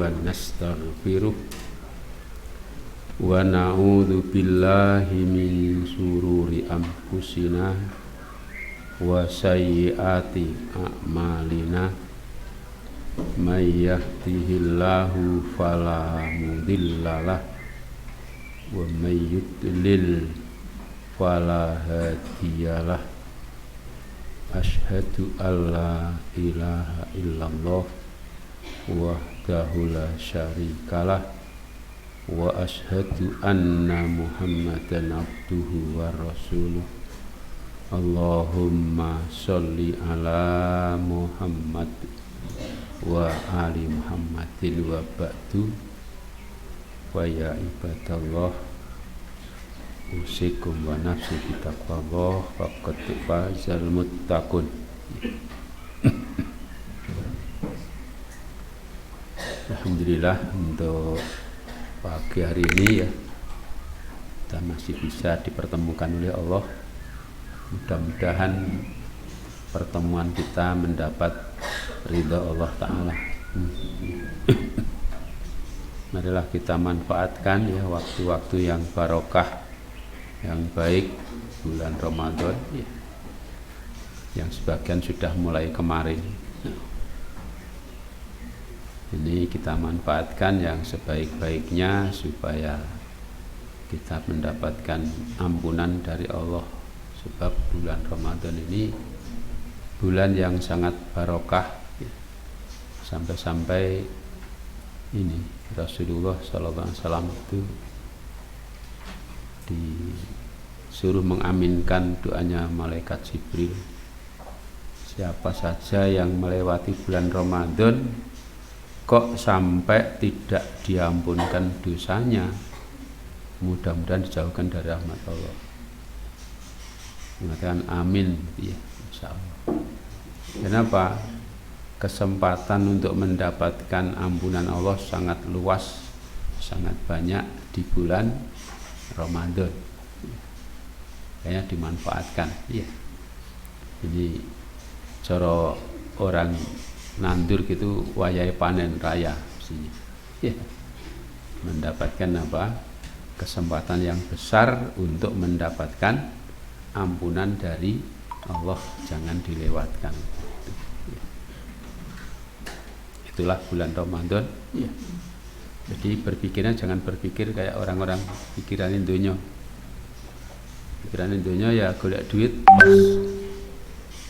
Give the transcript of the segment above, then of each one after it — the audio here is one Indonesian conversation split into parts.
wa nastaghfiruh wa na'udzu billahi min sururi anfusina wa sayyiati a'malina may yahdihillahu fala mudhillalah wa may yudlil fala hadiyalah. Asyhadu alla ilaha illallah wahdahu la syarikalah wa asyhadu anna Muhammadan abduhu wa rasuluh. Allahumma sholli ala Muhammad wa ali Muhammadin wa ba'du. Wa ya ibadallah, usikum wa nafsi bitaqwallah faqad fazal muttaqun. Alhamdulillah, untuk pagi hari ini ya kita masih bisa dipertemukan oleh Allah. Mudah-mudahan pertemuan kita mendapat ridha Allah Ta'ala. Marilah kita manfaatkan ya waktu-waktu yang barokah, yang baik, bulan Ramadan ya, yang sebagian sudah mulai kemarin. Ini kita manfaatkan yang sebaik-baiknya supaya kita mendapatkan ampunan dari Allah. Sebab bulan Ramadan ini bulan yang sangat barokah ya. Sampai-sampai ini Rasulullah SAW itu disuruh mengaminkan doanya malaikat Jibril. Siapa saja yang melewati bulan Ramadan kok sampai tidak diampunkan dosanya, mudah-mudahan dijauhkan dari rahmat Allah. Mengatakan amin ya, insyaallah. Kenapa? Kesempatan untuk mendapatkan ampunan Allah sangat luas, sangat banyak di bulan Ramadan. Kayaknya dimanfaatkan ya. Jadi cara orang nandur gitu wayahe panen raya ya. Mendapatkan apa? Kesempatan yang besar untuk mendapatkan ampunan dari Allah, jangan dilewatkan. Itulah bulan Ramadan ya. Jadi berpikirnya jangan berpikir kayak orang-orang pikiran dunya. Pikiran dunya ya golek duit pas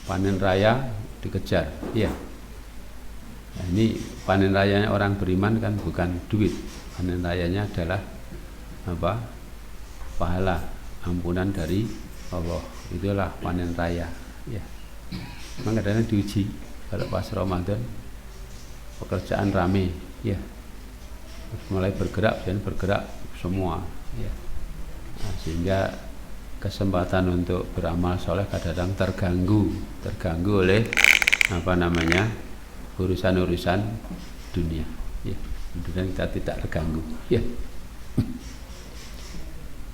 panen raya dikejar ya. Nah, ini panen rayanya orang beriman kan bukan duit. Panen rayanya adalah apa? Pahala, ampunan dari Allah. Itulah panen raya ya. Memang kadang-kadang diuji kalau pas Ramadan pekerjaan rame ya, mulai bergerak dan bergerak semua ya. Nah, sehingga kesempatan untuk beramal soleh kadang-kadang terganggu oleh apa namanya urusan-urusan dunia ya. Kemudian kita tidak terganggu ya.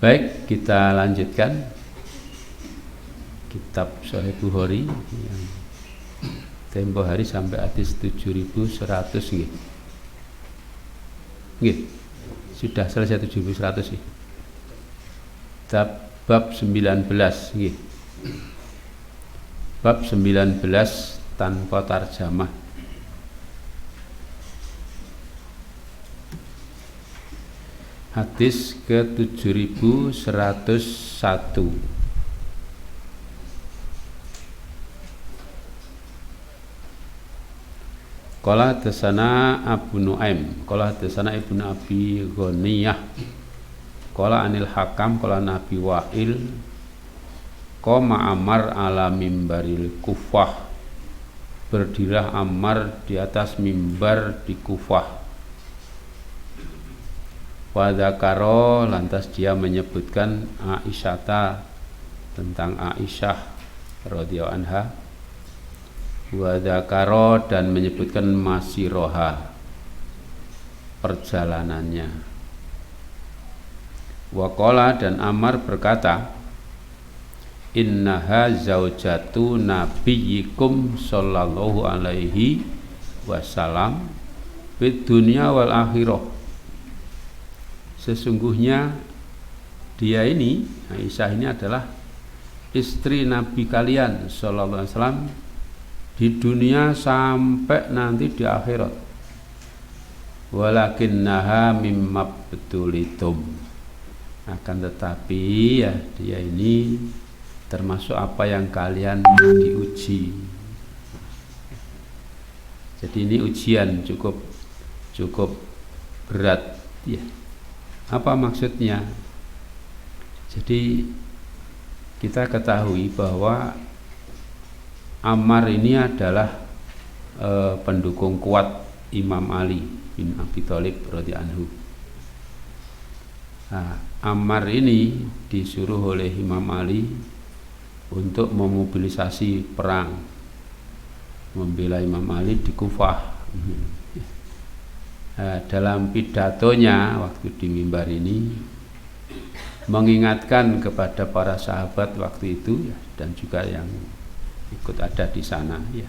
Baik, kita lanjutkan kitab Sahih Bukhari yang tempo hari sampai hadis 7100 nggih. Nggih. Sudah selesai 7100 nggih. Bab 19 nggih. Bab 19 tanpa tarjamah. Hadis ke 7101. Qala hadatsana Abu Nuaim, qala hadatsana Ibnu Abi Ghaniyah, qala anil Hakam, qala Nabi Wa'il, qama Ammar ala mimbaril Kufah, berdirilah Ammar di atas mimbar di Kufah. Wa dzakara, lantas dia menyebutkan Aisyata, tentang Aisyah radhiyallahu anha. Wa dzakara, dan menyebutkan masiroha, perjalanannya. Wa qala, dan Ammar berkata, innaha zaujatu nabiyyikum sallallahu alaihi wasallam, fid dunya wal akhirah. Sesungguhnya dia ini, Aisyah ini adalah istri Nabi kalian sallallahu alaihi wasallam di dunia sampai nanti di akhirat. Walakinnaha mimma betulitum. Akan tetapi ya dia ini termasuk apa yang kalian diuji. Jadi ini ujian cukup berat ya. Apa maksudnya? Jadi kita ketahui bahwa Ammar ini adalah pendukung kuat Imam Ali bin Abi Thalib radhiyallahu anhu. Nah, Ammar ini disuruh oleh Imam Ali untuk memobilisasi perang, membela Imam Ali di Kufah. Dalam pidatonya waktu di mimbar ini mengingatkan kepada para sahabat waktu itu ya, dan juga yang ikut ada di sana ya.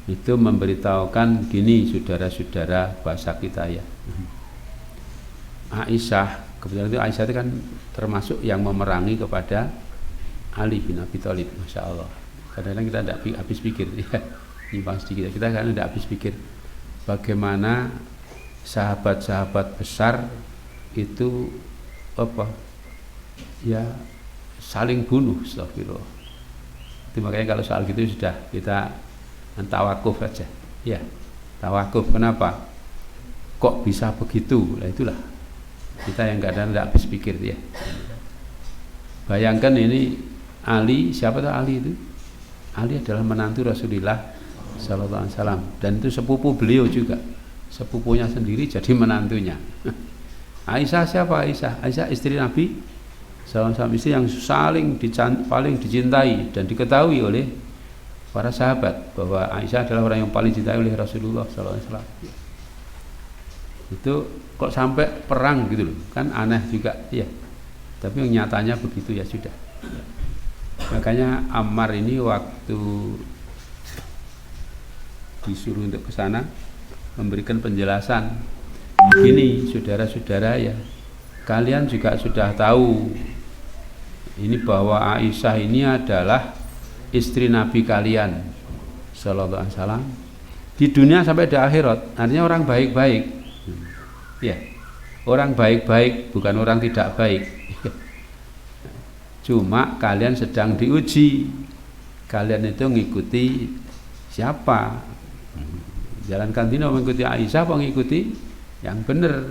Itu memberitahukan gini saudara-saudara bahasa kita ya. Aisyah, kebetulan itu Aisyah itu kan termasuk yang memerangi kepada Ali bin Abi Thalib, Masya Allah. Kadang-kadang kita tidak habis pikir ya. Nyimpang sedikit kita kan tidak habis pikir bagaimana sahabat-sahabat besar itu apa ya saling bunuh, astagfirullah. Itu makanya kalau soal gitu sudah kita tawakuf aja ya, tawakuf. Kenapa kok bisa begitu? Nah itulah kita yang kadang tidak habis pikir ya. Bayangkan ini Ali, siapa tuh Ali itu? Ali adalah menantu Rasulullah sallallahu alaihi wasallam dan itu sepupu beliau juga, sepupunya sendiri jadi menantunya. Aisyah siapa? Aisyah istri Nabi sallallahu alaihi wasallam, istri yang paling dicintai dan diketahui oleh para sahabat bahwa Aisyah adalah orang yang paling dicintai oleh Rasulullah sallallahu alaihi wasallam. Itu kok sampai perang gitu loh, kan aneh juga ya. Tapi nyatanya begitu ya sudah. Makanya Ammar ini waktu disuruh untuk ke sana memberikan penjelasan begini, saudara-saudara ya, kalian juga sudah tahu ini bahwa Aisyah ini adalah istri Nabi kalian sallallahu alaihi wasallam di dunia sampai di akhirat. Artinya orang baik-baik ya, orang baik-baik, bukan orang tidak baik. Cuma kalian sedang diuji, kalian itu mengikuti siapa? Jalankan dino mengikuti Aisyah apa mengikuti yang benar?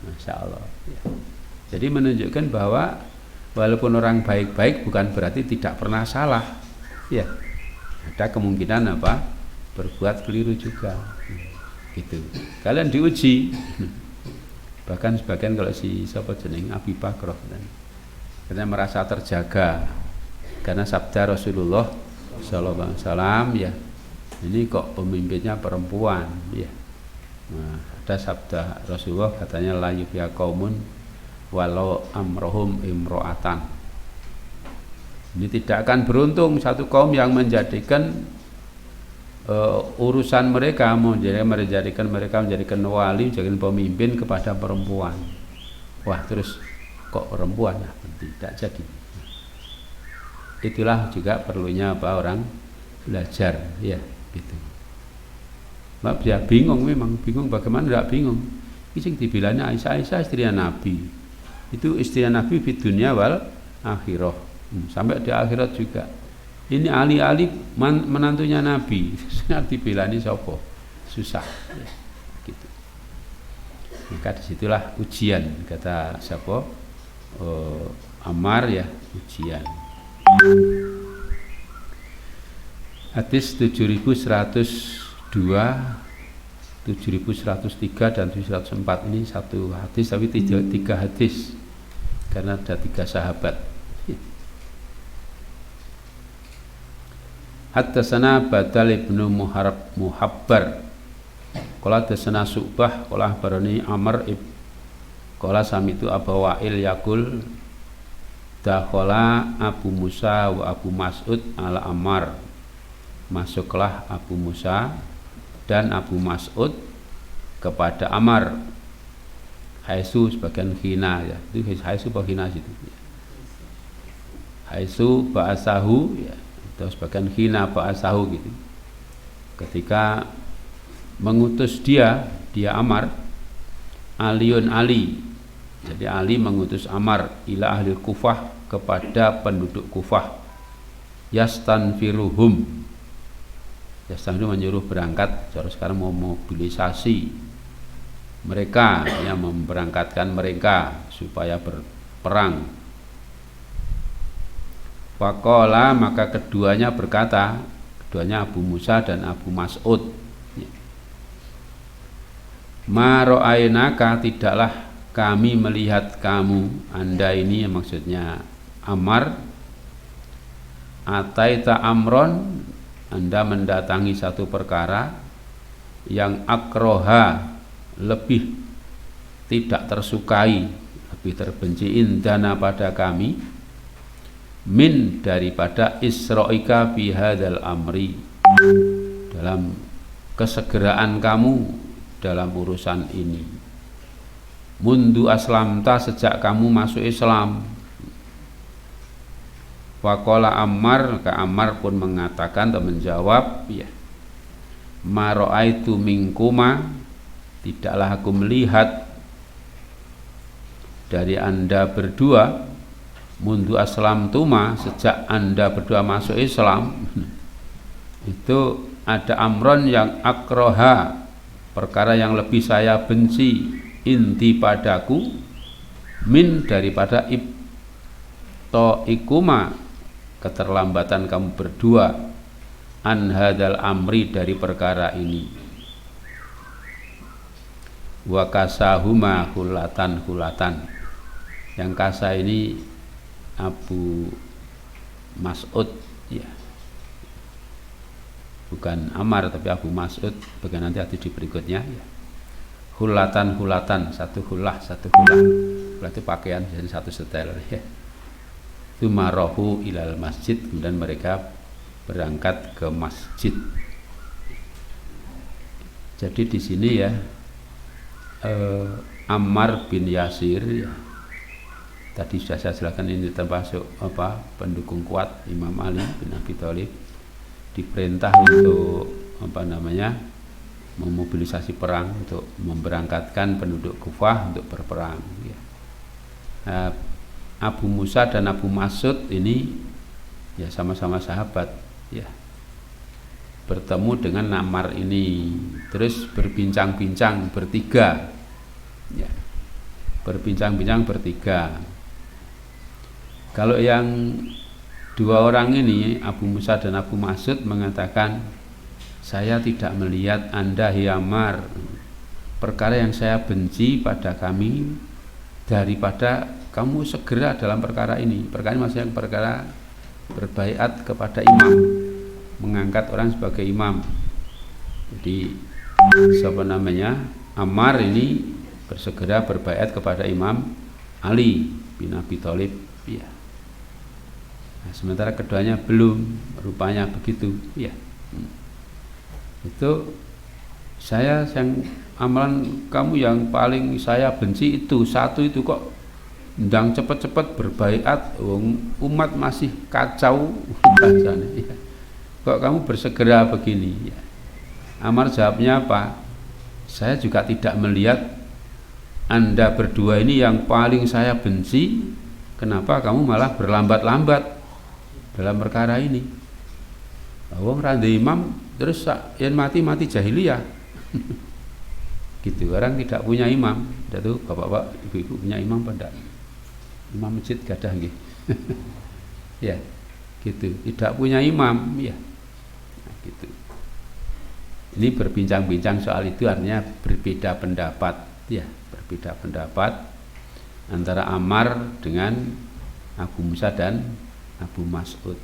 Masya Allah ya. Jadi menunjukkan bahwa walaupun orang baik-baik bukan berarti tidak pernah salah ya, ada kemungkinan apa berbuat keliru juga gitu. Kalian diuji. Bahkan sebagian kalau si siapa jeneng Abi Bakr karena merasa terjaga karena sabda Rasulullah sallallahu alaihi wasallam ya, ini kok pemimpinnya perempuan ya. Nah, ada sabda Rasulullah katanya la yufya qaumun walau amrohum imro'atan. Ini tidak akan beruntung satu kaum yang menjadikan urusan mereka menjadikan wali, menjadikan pemimpin kepada perempuan. Wah, terus kok perempuan ya, tidak jadi. Itulah juga perlunya apa orang belajar ya gitu. Mbak dia bingung, memang bingung, bagaimana tidak bingung. Ini dibilangnya Aisyah istrinya Nabi, itu istrinya Nabi di dunia wal akhirah, sampai di akhirat juga. Ini Ali menantunya Nabi, dibilangnya sopo susah ya, gitu. Maka disitulah ujian, kata siapa Ammar ya, ujian. Hadis 7102, 7103 dan 7104 ini satu hadis tapi tiga hadis karena ada 3 sahabat. Haddatsana Badal ibnu Muhabbar qala haddatsana Su'bah qala akhbarani Amr qala sami'tu Abu Wa'il yaqul dakhala Abu Musa wa Abu Mas'ud ala Ammar. Masuklah Abu Musa dan Abu Mas'ud kepada Ammar. Haitsu sebagian khina ya. Itu haitsu apa khina situ. Haitsu ba'asahu ya. Atau sebagian khina ba'asahu gitu. Ketika mengutus dia Ammar, Aliun Ali. Jadi Ali mengutus Ammar ila ahli Kufah, kepada penduduk Kufah. Yastanfiruhum. Yastanfiru menyuruh berangkat. Sekarang mau mobilisasi mereka, yang memberangkatkan mereka supaya berperang. Faqala, maka keduanya berkata, keduanya Abu Musa dan Abu Mas'ud, ma ra'ainaka, tidaklah kami melihat kamu, Anda ini maksudnya Ammar, ataita amron, Anda mendatangi satu perkara yang akroha, lebih tidak tersukai, lebih terbenci, indana pada kami, min daripada isra'ika fi hadzal amri, dalam kesegeraan kamu dalam urusan ini. Mundu aslamta, sejak kamu masuk Islam. Faqala Ammar, maka Ammar pun mengatakan atau menjawab, ya, ma ra'aitu minkuma, tidaklah aku melihat dari Anda berdua, mundu aslam tuma, sejak Anda berdua masuk Islam, itu ada amron yang akroha, perkara yang lebih saya benci, inti padaku, min daripada ibto ikuma, keterlambatan kamu berdua, an hadal amri, dari perkara ini. Wa kasahuma hulatan, yang kasa ini Abu Mas'ud ya, bukan Ammar tapi Abu Mas'ud, bagian nanti di berikutnya ya. Hulatan, satu hulah, berarti pakaian jadi satu setel ya. Tumarohu ilal masjid, kemudian mereka berangkat ke masjid. Jadi di sini ya, Ammar bin Yasir ya, tadi sudah saya jelaskan, ini termasuk pendukung kuat Imam Ali bin Abi Thalib, diperintah untuk memobilisasi perang, untuk memberangkatkan penduduk Kufah untuk berperang ya. Abu Musa dan Abu Mas'ud ini ya sama-sama sahabat ya, bertemu dengan Ammar ini, terus berbincang-bincang bertiga ya, berbincang-bincang bertiga. Kalau yang dua orang ini, Abu Musa dan Abu Mas'ud, mengatakan, saya tidak melihat Anda ya Ammar, perkara yang saya benci pada kami daripada kamu segera dalam perkara ini. Perkara ini maksudnya perkara berbaiat kepada imam, mengangkat orang sebagai imam. Jadi Ammar ini bersegera berbaiat kepada Imam Ali bin Abi Thalib ya. Nah, sementara keduanya belum, rupanya begitu ya. Itu saya yang amalan kamu yang paling saya benci itu satu itu, kok ndang cepet-cepet berbaiat, umat masih kacau bahasanya ya. Kok kamu bersegera begini ya. Ammar jawabnya apa? Saya juga tidak melihat Anda berdua ini yang paling saya benci, kenapa kamu malah berlambat-lambat dalam perkara ini? Wong rande imam terus yang mati jahiliyah. Gitu, orang tidak punya imam. Itu bapak-bapak, ibu-ibu punya imam pada imam masjid gadah nggih. Ya, gitu. Tidak punya imam ya. Nah, gitu. Ini berbincang-bincang soal itu, artinya berbeda pendapat ya, berbeda pendapat antara Ammar dengan Abu Musa dan Abu Mas'ud.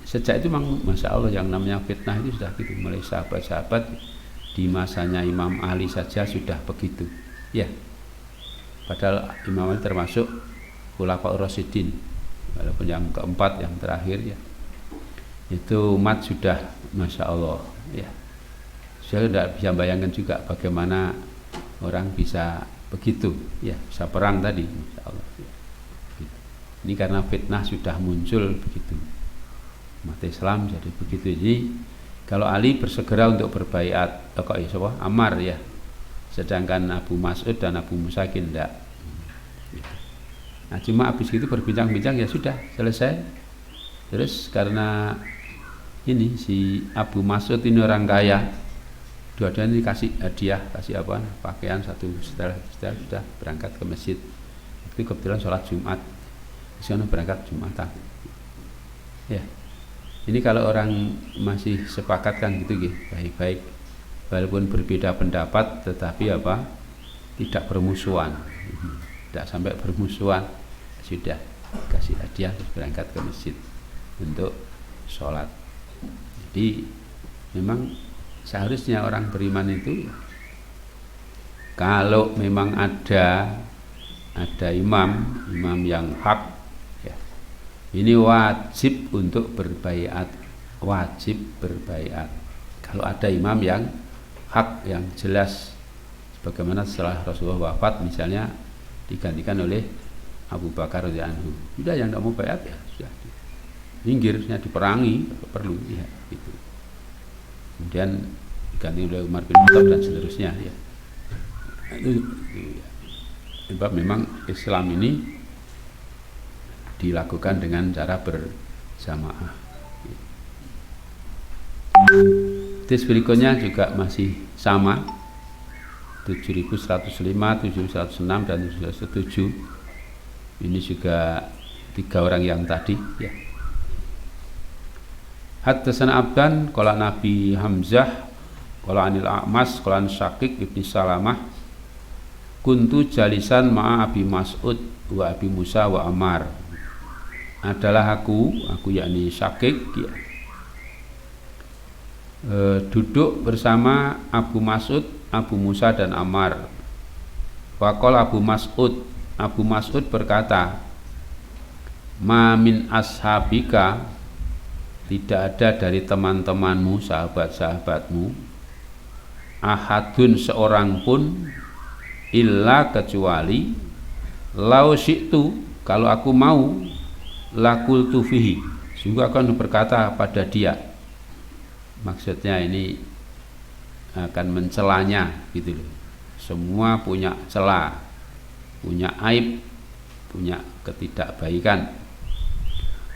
Sejak itu memang Masya Allah yang namanya fitnah itu sudah gitu, mulai sahabat-sahabat di masanya Imam Ali saja sudah begitu ya. Padahal Imam Ali termasuk Khulafaur Rasyidin, walaupun yang keempat, yang terakhir ya, itu umat sudah Masya Allah ya, Saya tidak bisa bayangkan juga bagaimana orang bisa begitu, ya, bisa perang tadi, insya Allah. Ini karena fitnah sudah muncul begitu, umat Islam jadi begitu. Jadi kalau Ali bersegera untuk berbaiat, Ammar ya, sedangkan Abu Mas'ud dan Abu Musa tidak. Nah cuma habis itu berbincang-bincang, ya sudah selesai. Terus karena ini si Abu Mas'ud ini orang kaya, dua-duanya dikasih hadiah, kasih apa, pakaian satu setelah sudah berangkat ke masjid. Itu kebetulan sholat Jumat, di sana berangkat Jumatan. Ya, ini kalau orang masih sepakat kan gitu, baik-baik, walaupun berbeda pendapat, tetapi apa, tidak bermusuhan, tidak sampai bermusuhan, sudah kasih hadiah terus berangkat ke masjid untuk sholat. Jadi memang seharusnya orang beriman itu, kalau memang ada imam yang hak, ya, ini wajib untuk berbaiat, wajib berbaiat. Kalau ada imam yang hak, yang jelas, sebagaimana setelah Rasulullah wafat misalnya digantikan oleh Abu Bakar radhiyallahu anhu, sudah yang tidak mau baiat ya sudah minggirnya, diperangi perlu, ya gitu. Kemudian diganti oleh Umar bin Khattab dan seterusnya, ya. Itu sebab memang Islam ini dilakukan dengan cara berjamaah. Hadis berikutnya juga masih sama, 7105, 7106 dan 7107. Ini juga 3 orang yang tadi, ya. Haddatsana Abdan qala Nabi Hamzah qala anil A'mas qala an Syaqiq ibni Salamah kuntu jalisan ma'a Abi Mas'ud wa Abi Musa wa Ammar. Adalah aku yakni Syaqiq, ya, duduk bersama Abu Mas'ud, Abu Musa dan Ammar. Faqala Abu Mas'ud berkata, ma min ashabika, tidak ada dari teman-temanmu, sahabat-sahabatmu, ahadun seorang pun, illa kecuali, lau syi'tu, kalau aku mau, lakultu fihi, sungguh akan berkata pada dia. Maksudnya ini akan mencelanya gitu loh. Semua punya celah, punya aib, punya ketidakbaikan.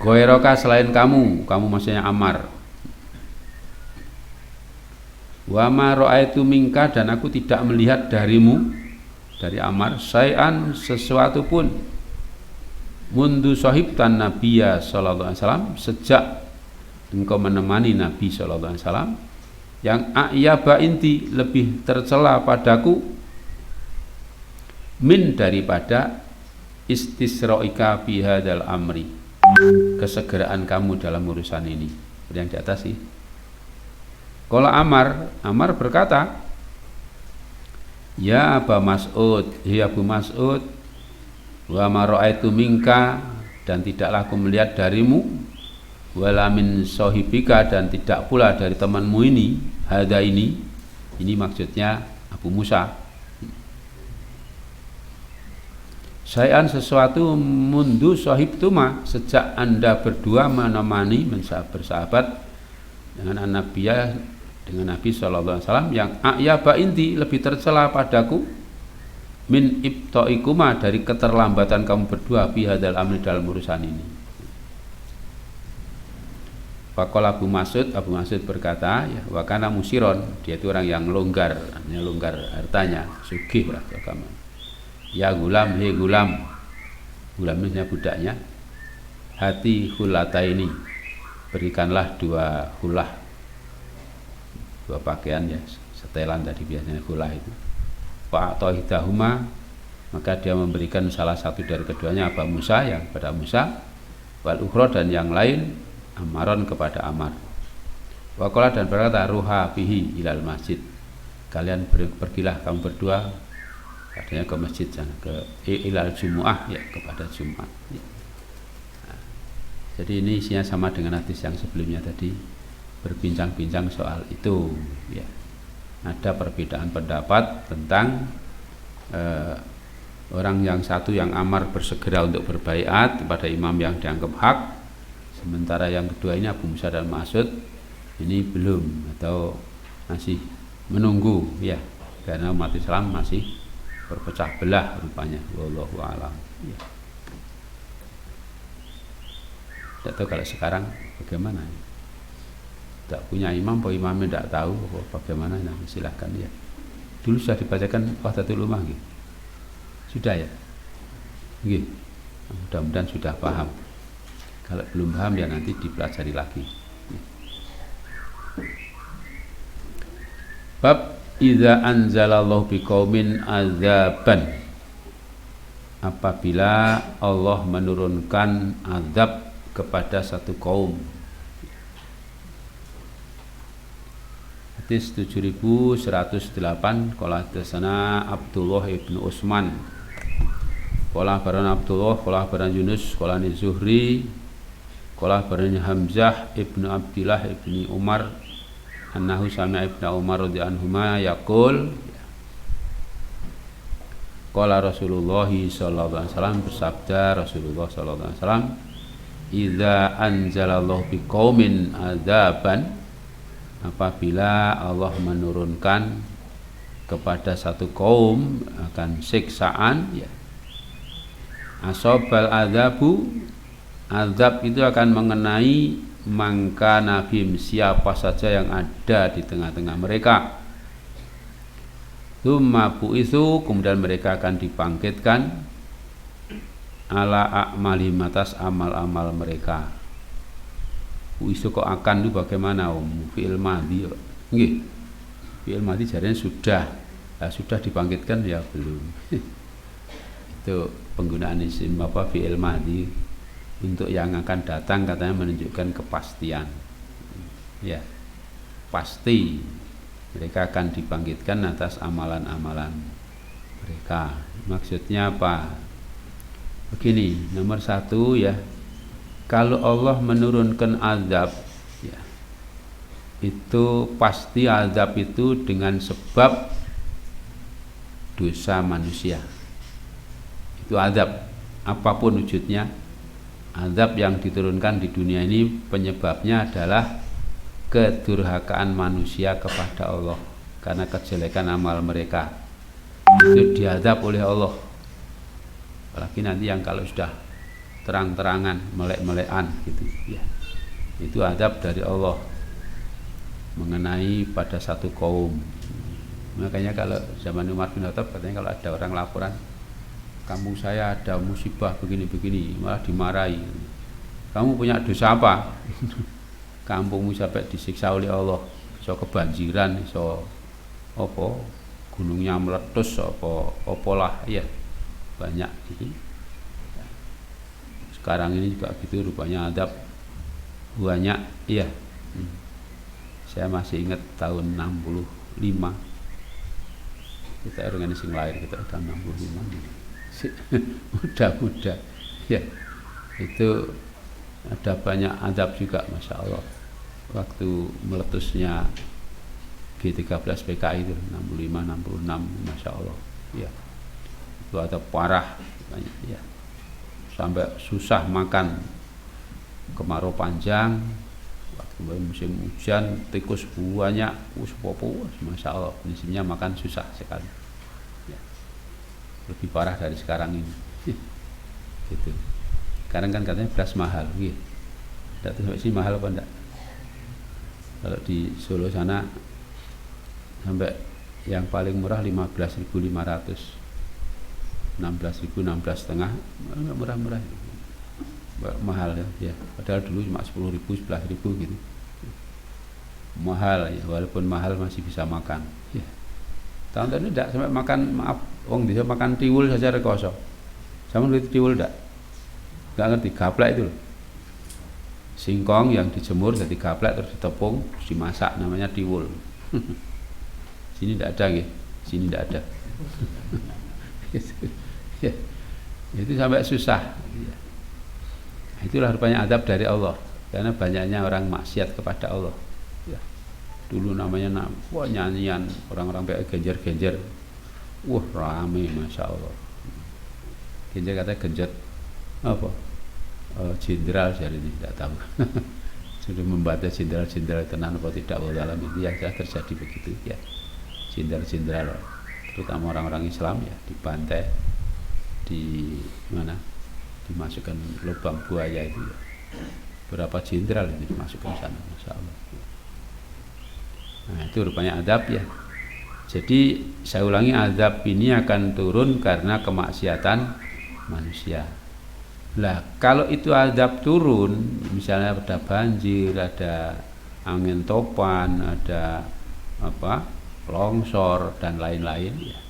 Ghairaka, selain kamu maksudnya Ammar. Wa ma ra'aitu minka, dan aku tidak melihat darimu, dari Ammar, syai'an, sesuatu pun, mundu sahibtan nabiyya sallallahu alaihi wasallam, sejak engkau menemani Nabi sallallahu alaihi wasallam, yang a'yaba inti, lebih tercela padaku, min, daripada istisra'ika fi hadzal amri, kesegeraan kamu dalam urusan ini. Yang di atas sih. Qala Ammar berkata, ya Abu Mas'ud, ya Abu Mas'ud, wa ma ra'aitu minka, dan tidaklah aku melihat darimu, wala min sahibika, dan tidak pula dari temanmu ini, hadza ini maksudnya Abu Musa, syai'an, sesuatu, mundu sahibtuma, sejak anda berdua menemani, bersahabat dengan an-nabiyah, dengan Nabi sallallahu alaihi wasallam, yang a'yaba inti, lebih tercela padaku, min ibtaikuma, dari keterlambatan kamu berdua, fi hadzal amri, dalam urusan ini. Faqala Abu Mas'ud berkata, ya, wa kana musiron, dia itu orang yang longgar hartanya, sugih lah agama. Ya gulam, he gulam ini budaknya, hati hulata ini, berikanlah 2 hulah, 2 pakaian, ya, setelan tadi biasanya hulah itu. Fa'atohidahuma, maka dia memberikan salah satu dari keduanya, Abu Musa, yang pada Musa, wal ukhra, dan yang lain Ammaron, kepada Ammar. Waqala, dan berkata, ruha bihi ilal masjid, kalian pergilah kamu berdua, katanya ke masjid sana, ke ilal Jumu'ah, ya, kepada Jumat, ya. Nah, jadi ini isinya sama dengan hadis yang sebelumnya tadi, berbincang-bincang soal itu, ya. ada perbedaan pendapat tentang orang yang satu yang amar bersegera untuk berbaiat kepada imam yang dianggap hak, sementara yang kedua ini Abu Musa dan Mas'ud ini belum atau masih menunggu ya, karena umat Islam masih berpecah belah rupanya. Wallahu a'lam. Ya. Tidak tahu kalau sekarang bagaimana. Tidak punya imam, apa imamnya tidak tahu bagaimana, nah, silahkan ya. Dulu sudah dibacakan Wahdatul Ummah gitu. Sudah ya? Gitu. Mudah-mudahan sudah paham. Kalau belum paham ya nanti dipelajari lagi. Bab idza anzalallahu biqaumin azaban. Apabila Allah menurunkan azab kepada satu kaum. Hadis 7108 qala hadatsana Abdullah ibnu Utsman qala barana Abdullah qala barana Yunus qala ni Zuhri qala barana Hamzah ibnu Abdillah ibni Umar annahu sami'a ibnu Umar radhiyallahu anhuma yaqul qala Rasulullah sallallahu alaihi wasallam, bersabda Rasulullah sallallahu alaihi wasallam, idza anzalallahu biqaumin adzaban, apabila Allah menurunkan kepada satu kaum akan siksaan ya, asobal adzabu, azab itu akan mengenai mangka nabim, siapa saja yang ada di tengah-tengah mereka. Tsumma bu'itsu, kemudian mereka akan dibangkitkan ala a'malihim, atas amal-amal mereka. Bu'itsu kok akan itu bagaimana fi'il madhi nggih, fi'il madhi jarene sudah. Nah, sudah dibangkitkan ya belum. Itu penggunaan isim apa fi'il madhi untuk yang akan datang, katanya menunjukkan kepastian ya, pasti mereka akan dibangkitkan atas amalan-amalan mereka. Maksudnya apa? Begini, nomor satu ya, kalau Allah menurunkan azab ya, itu pasti azab itu dengan sebab dosa manusia. Itu azab apapun wujudnya. Azab yang diturunkan di dunia ini penyebabnya adalah kedurhakaan manusia kepada Allah karena kejelekan amal mereka. Itu diazab oleh Allah. Apalagi nanti yang kalau sudah terang-terangan, melek-melekan gitu ya. Itu azab dari Allah mengenai pada satu kaum. Makanya kalau zaman Umar bin Khattab katanya kalau ada orang laporan, kampung saya ada musibah begini-begini, malah dimarahi. Kamu punya dosa apa? Kampungmu sampai disiksa oleh Allah, so kebanjiran, so apa gunungnya meletus, apa lah ya, banyak gitu. Sekarang ini juga gitu rupanya adab banyak iya. Saya masih ingat tahun 65 kita organisasi lahir kita tahun 65 muda-muda ya, itu ada banyak adab juga, Masya Allah, waktu meletusnya G13 PKI itu 65-66, Masya Allah ya, itu ada parah banyak ya, sampai susah makan, kemarau panjang, waktu musim hujan tikus banyak, Masya Allah, musimnya makan susah sekali ya. Lebih parah dari sekarang ini gitu. Sekarang kan katanya beras mahal gitu. Tidak tahu sampai sini mahal apa enggak. Kalau di Solo sana sampai yang paling murah 15.500, 16.000, 16,5, enggak murah-murah, mahal ya. Padahal dulu cuma 10.000, 11.000 gitu. Mahal ya, walaupun mahal masih bisa makan ya. Tahun-tahun ini tidak sampai makan, maaf, wong bisa makan tiwul saja rekoso. Sama ngerti tiwul enggak? Enggak ngerti, gaplek itu loh. Singkong yang dijemur jadi gaplek terus ditepung, terus dimasak, namanya tiwul. Sini tidak ada nggih. Sini tidak ada. Ya. Itu sampai susah. Itulah rupanya adab dari Allah, karena banyaknya orang maksiat kepada Allah. Ya. dulu namanya wah nyanyian orang-orang pakai genjer-genjer, wah rame masya Allah. Genjer katanya genjer apa? Jenderal jadi ini tidak tahu. Sudah membaca jenderal tenan apa tidak dalam itu ya terjadi begitu ya. Jenderal terutama orang-orang Islam ya dibantai di mana dimasukkan lubang buaya itu ya. Berapa jenderal itu dimasukkan sana masya Allah. Nah itu rupanya adab ya. Jadi saya ulangi, azab ini akan turun karena kemaksiatan manusia. Lah kalau itu azab turun, misalnya ada banjir, ada angin topan, ada longsor dan lain-lain ya.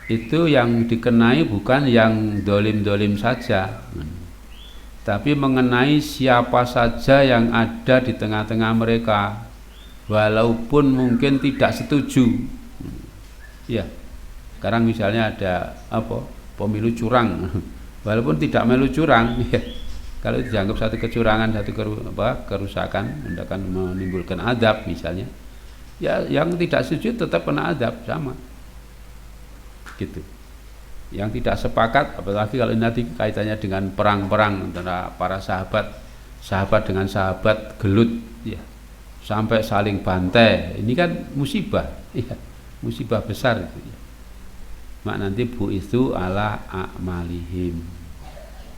Itu yang dikenai bukan yang dolim-dolim saja, tapi mengenai siapa saja yang ada di tengah-tengah mereka, walaupun mungkin tidak setuju. Ya, sekarang misalnya ada pemilu curang, walaupun tidak melu curang, ya, kalau dianggap satu kecurangan, satu kerusakan, akan menimbulkan adab misalnya, ya yang tidak setuju tetap kena adab sama, gitu. Yang tidak sepakat, apalagi kalau nanti kaitannya dengan perang-perang antara para sahabat dengan sahabat gelut, ya, sampai saling bantai, ini kan musibah, ya, musibah besar itu. Ya. Mak nanti bu itu ala a'malihim,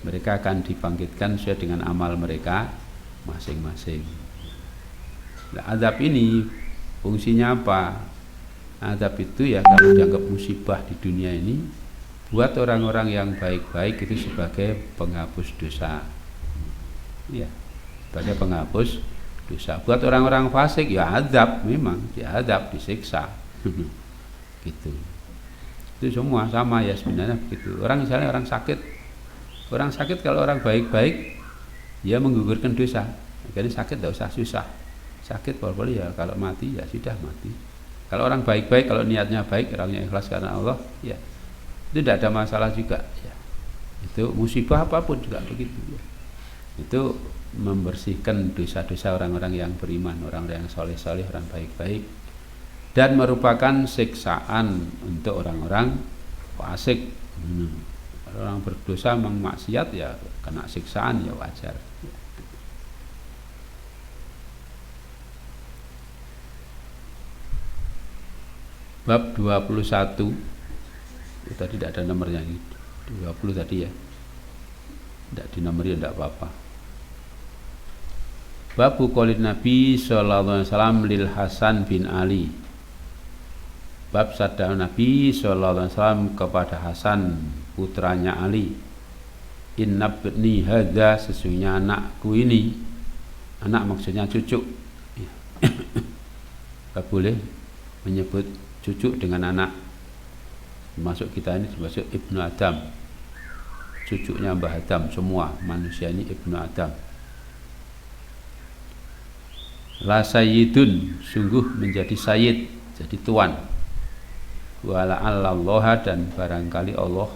mereka akan dibangkitkan sesuai dengan amal mereka masing-masing. Nah, adab ini fungsinya apa? Adab itu ya kalau dianggap musibah di dunia ini, buat orang-orang yang baik-baik itu sebagai penghapus dosa, ya, sebagai penghapus dosa. Buat orang-orang fasik ya adab, memang diadab, disiksa, gitu. Itu semua sama ya sebenarnya begitu. Orang misalnya orang sakit kalau orang baik-baik ya menggugurkan dosa. Jadi sakit tidak usah susah. Sakit boleh ya, kalau mati ya sudah mati. Kalau orang baik-baik, kalau niatnya baik, orangnya ikhlas karena Allah, ya itu tidak ada masalah juga. Ya. Itu musibah apapun juga begitu. Ya. Itu membersihkan dosa-dosa orang-orang yang beriman, orang-orang yang soleh-soleh, orang baik-baik. Dan merupakan siksaan untuk orang-orang fasik. Orang berdosa maksiat ya kena siksaan ya wajar. Bab 21 tadi tidak ada nomornya, 20 tadi ya, tidak dinomori tidak apa-apa. Bab qaulin Nabi sallallahu alaihi wasallam lil Hasan bin Ali. Bab sabda Nabi sallallahu alaihi wasallam kepada Hasan putranya Ali, inna ibni hadza, sesungguhnya anakku ini, anak maksudnya cucu. Tidak boleh menyebut cucu dengan anak, termasuk kita ini termasuk Ibnu Adam, cucunya Mbah Adam, semua manusia ini Ibnu Adam. La sayyidun, sungguh menjadi sayyid, jadi tuan. Wala Allah, dan barangkali Allah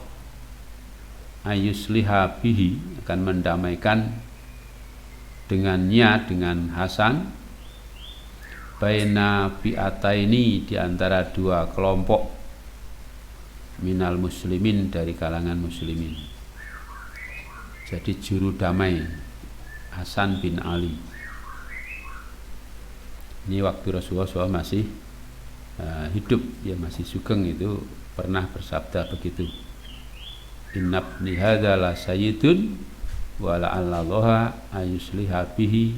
ayusliha bihi, akan mendamaikan dengannya, dengan Hasan, baina fi'ataini, di antara dua kelompok, minal muslimin, dari kalangan muslimin. Jadi juru damai Hasan bin Ali. Ini waktu Rasulullah SAW masih hidup, ya masih sugeng, itu pernah bersabda begitu, inna ibni hadza la sayyidun wa la'allallaha ayusliha bihi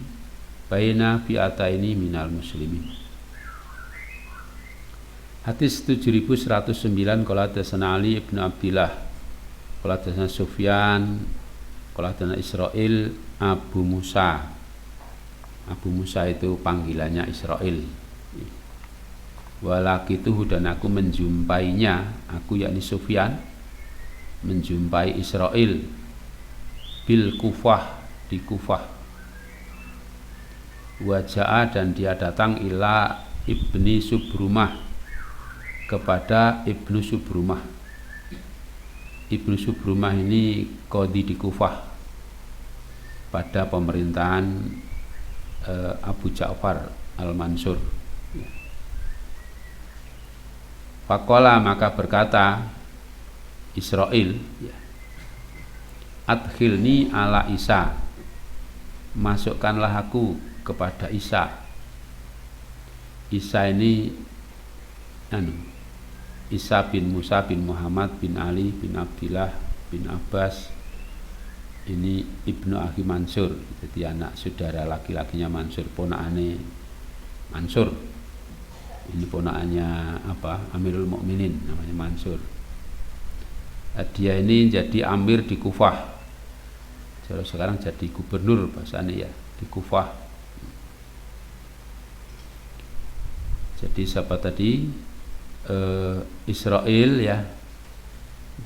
baina fi'ataini minal muslimin. Hadis 7109, qala hadatsana Ali ibnu Abdillah, qala hadatsana Sufyan, qala hadatsana Israil Abu Musa. Abu Musa itu panggilannya Israil. Walakituhu, dan aku menjumpainya, aku yakni Sufyan menjumpai Israil bil Kufah, di Kufah. Waja'a, dan dia datang ila Ibni Subrumah, kepada Ibnu Subrumah. Ibnu Subrumah ini qadhi di Kufah pada pemerintahan Abu Ja'far Al-Mansur. Faqala maka berkata Israil, ya, adkhilni ala Isa, masukkanlah aku kepada Isa. Isa ini Isa bin Musa bin Muhammad bin Ali bin Abdillah bin Abbas, ini Ibnu Akhi Mansur, jadi anak saudara laki-lakinya Mansur, ponakane Mansur. Ini ponakannya Amirul Mukminin, namanya Mansur. Dia ini jadi amir di Kufah. Kalau sekarang jadi gubernur bahasanya, ya, di Kufah. Jadi siapa tadi? Israil, ya,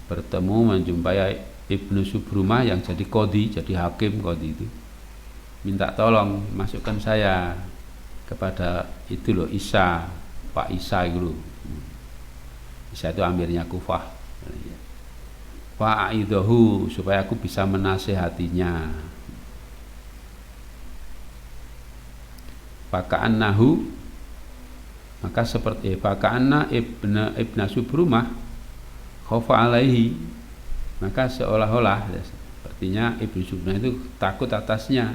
bertemu menjumpai Ibnu Subrumah yang jadi qadhi, jadi hakim qadhi itu. Minta tolong masukkan saya kepada itu loh, Isa, Pak Isa itu loh. Isa itu amirnya Kufah. Fa'idahu, supaya aku bisa menasehatinya. Faka'annahu, maka seperti faka'anna ibna Subrumah khaufa alaihi, maka seolah-olah sepertinya Ibnu Subrumah itu takut atasnya,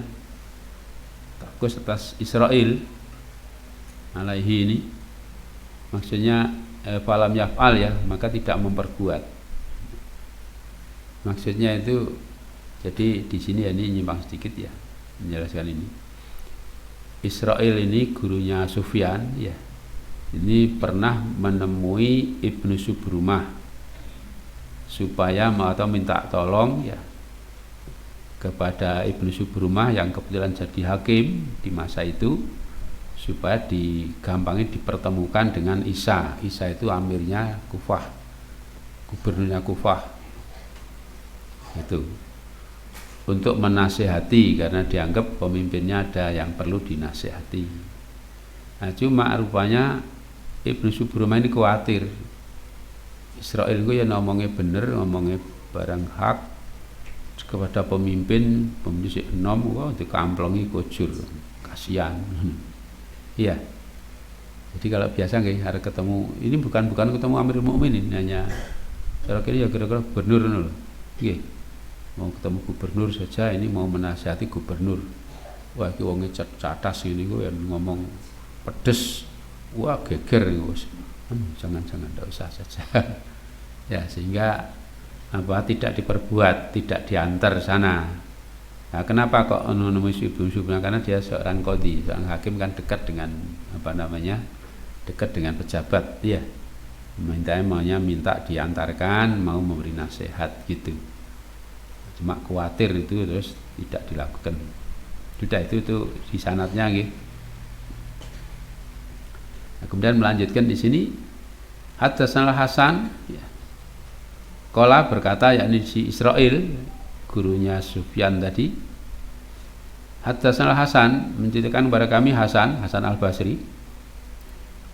takut atas Israil alaihi ini, maksudnya falam yaf'al, ya, maka tidak memperbuat. Maksudnya itu, jadi di sini ini nyimpang sedikit, ya, menjelaskan ini. Israil ini gurunya Sufyan, ya, ini pernah menemui Ibnu Subrumah supaya atau minta tolong, ya, kepada Ibnu Subrumah yang kebetulan jadi hakim di masa itu, supaya digampangi dipertemukan dengan Isa. Isa itu amirnya Kufah, gubernurnya Kufah. Itu untuk menasehati, karena dianggap pemimpinnya ada yang perlu dinasehati. Nah, cuma rupanya Ibnu Subrumah ini khawatir Israil itu ya ngomongnya bener, ngomongnya barang hak kepada pemimpin si enom, wah dikamplongi kujur, kasihan. Iya. Jadi kalau biasa nggih harus ketemu, ini bukan ketemu Amirul Mukminin, hanya kira-kira ya kira-kira gubernur lho. Nggih. Mau ketemu gubernur saja, ini mau menasihati gubernur. Wah, iki wonge catas ini kok yang ngomong pedes. Wah, geger wis. Jangan enggak usah saja. Ya, sehingga tidak diperbuat, tidak diantar sana. Nah, kenapa kok menemui Ibnu Subrumah? Karena dia seorang qadhi, seorang hakim, kan dekat dengan dekat dengan pejabat, ya. Minta diantarkan, mau memberi nasihat gitu. Cuma khawatir itu terus tidak dilakukan. Sudah itu di sanadnya gitu. Nah, kemudian melanjutkan di sini Haddatsana Hasan, ya. Qala berkata, yakni si Israil, gurunya Sufyan tadi. Haddatsana Hasan, menceritakan kepada kami Hasan Al-Basri.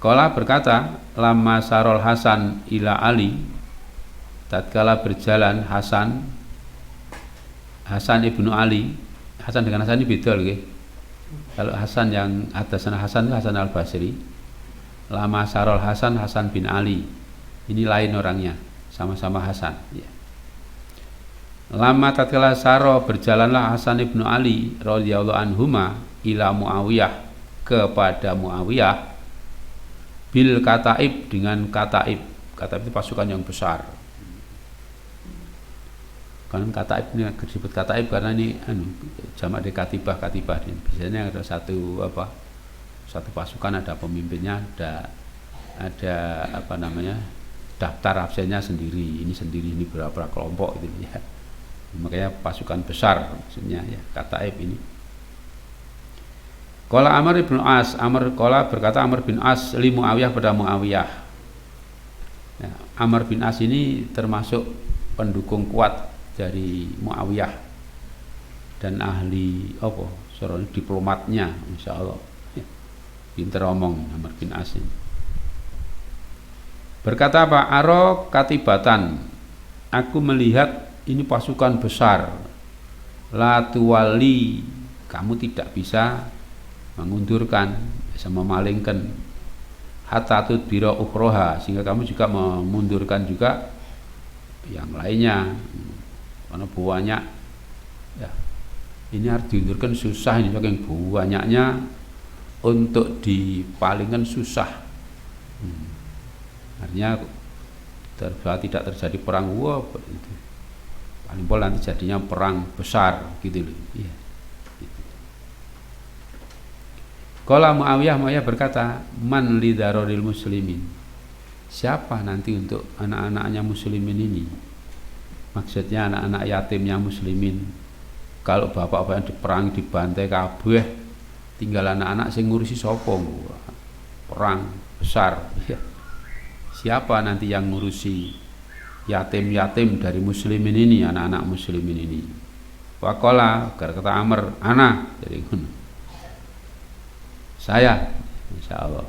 Qala berkata, lama sarol Hasan ila Ali, tatkala berjalan Hasan ibnu Ali. Hasan dengan Hasan ini beda lho. Kalau Hasan yang Haddatsana Hasan itu Hasan Al-Basri. Lama sarol Hasan bin Ali. Ini lain orangnya, sama-sama Hasan, ya. Lama tatkala saro berjalanlah Hasan ibnu Ali radhiyallahu anhuma ila Muawiyah, kepada Muawiyah, bil Kataib, dengan Kataib. Kataib itu pasukan yang besar. Kan Kataib ini disebut Kataib karena ini jamak dari katibah. Biasanya ada satu pasukan, ada pemimpinnya, ada daftar absennya sendiri, ini berapa kelompok gitu, ya. Makanya pasukan besar maksudnya, ya, Kataib ini. Qala Amr bin As, berkata Amr bin As li Muawiyah, pada Muawiyah. Ya, Amr bin As ini termasuk pendukung kuat dari Muawiyah dan ahli seorang diplomatnya, insyaallah. Ya, pinter omong Amr bin As ini. Berkata apa? Aro katibatan, aku melihat ini pasukan besar. La tuwali, kamu tidak bisa mengundurkan, bisa memalingkan. hatta tudbira ukhroha, sehingga kamu juga memundurkan juga yang lainnya, karena banyak ya. Ini harus diundurkan, susah ini, saking banyaknya untuk dipalingkan susah. Artinya tidak terjadi perang, wah itu paling pol nanti jadinya perang besar gitu loh. Ya, gitu. Qala Muawiyah berkata, man li daroril muslimin, siapa nanti untuk anak-anaknya muslimin ini, maksudnya anak-anak yatimnya muslimin. Kalau bapak-bapak yang diperang dibantai kabeh, tinggal anak-anak sing ngurusi sapa? Perang besar ya. Siapa nanti yang ngurusi yatim-yatim dari muslimin ini, anak-anak muslimin ini? Waqala, kata Amr, ana, jadi saya, insyaallah.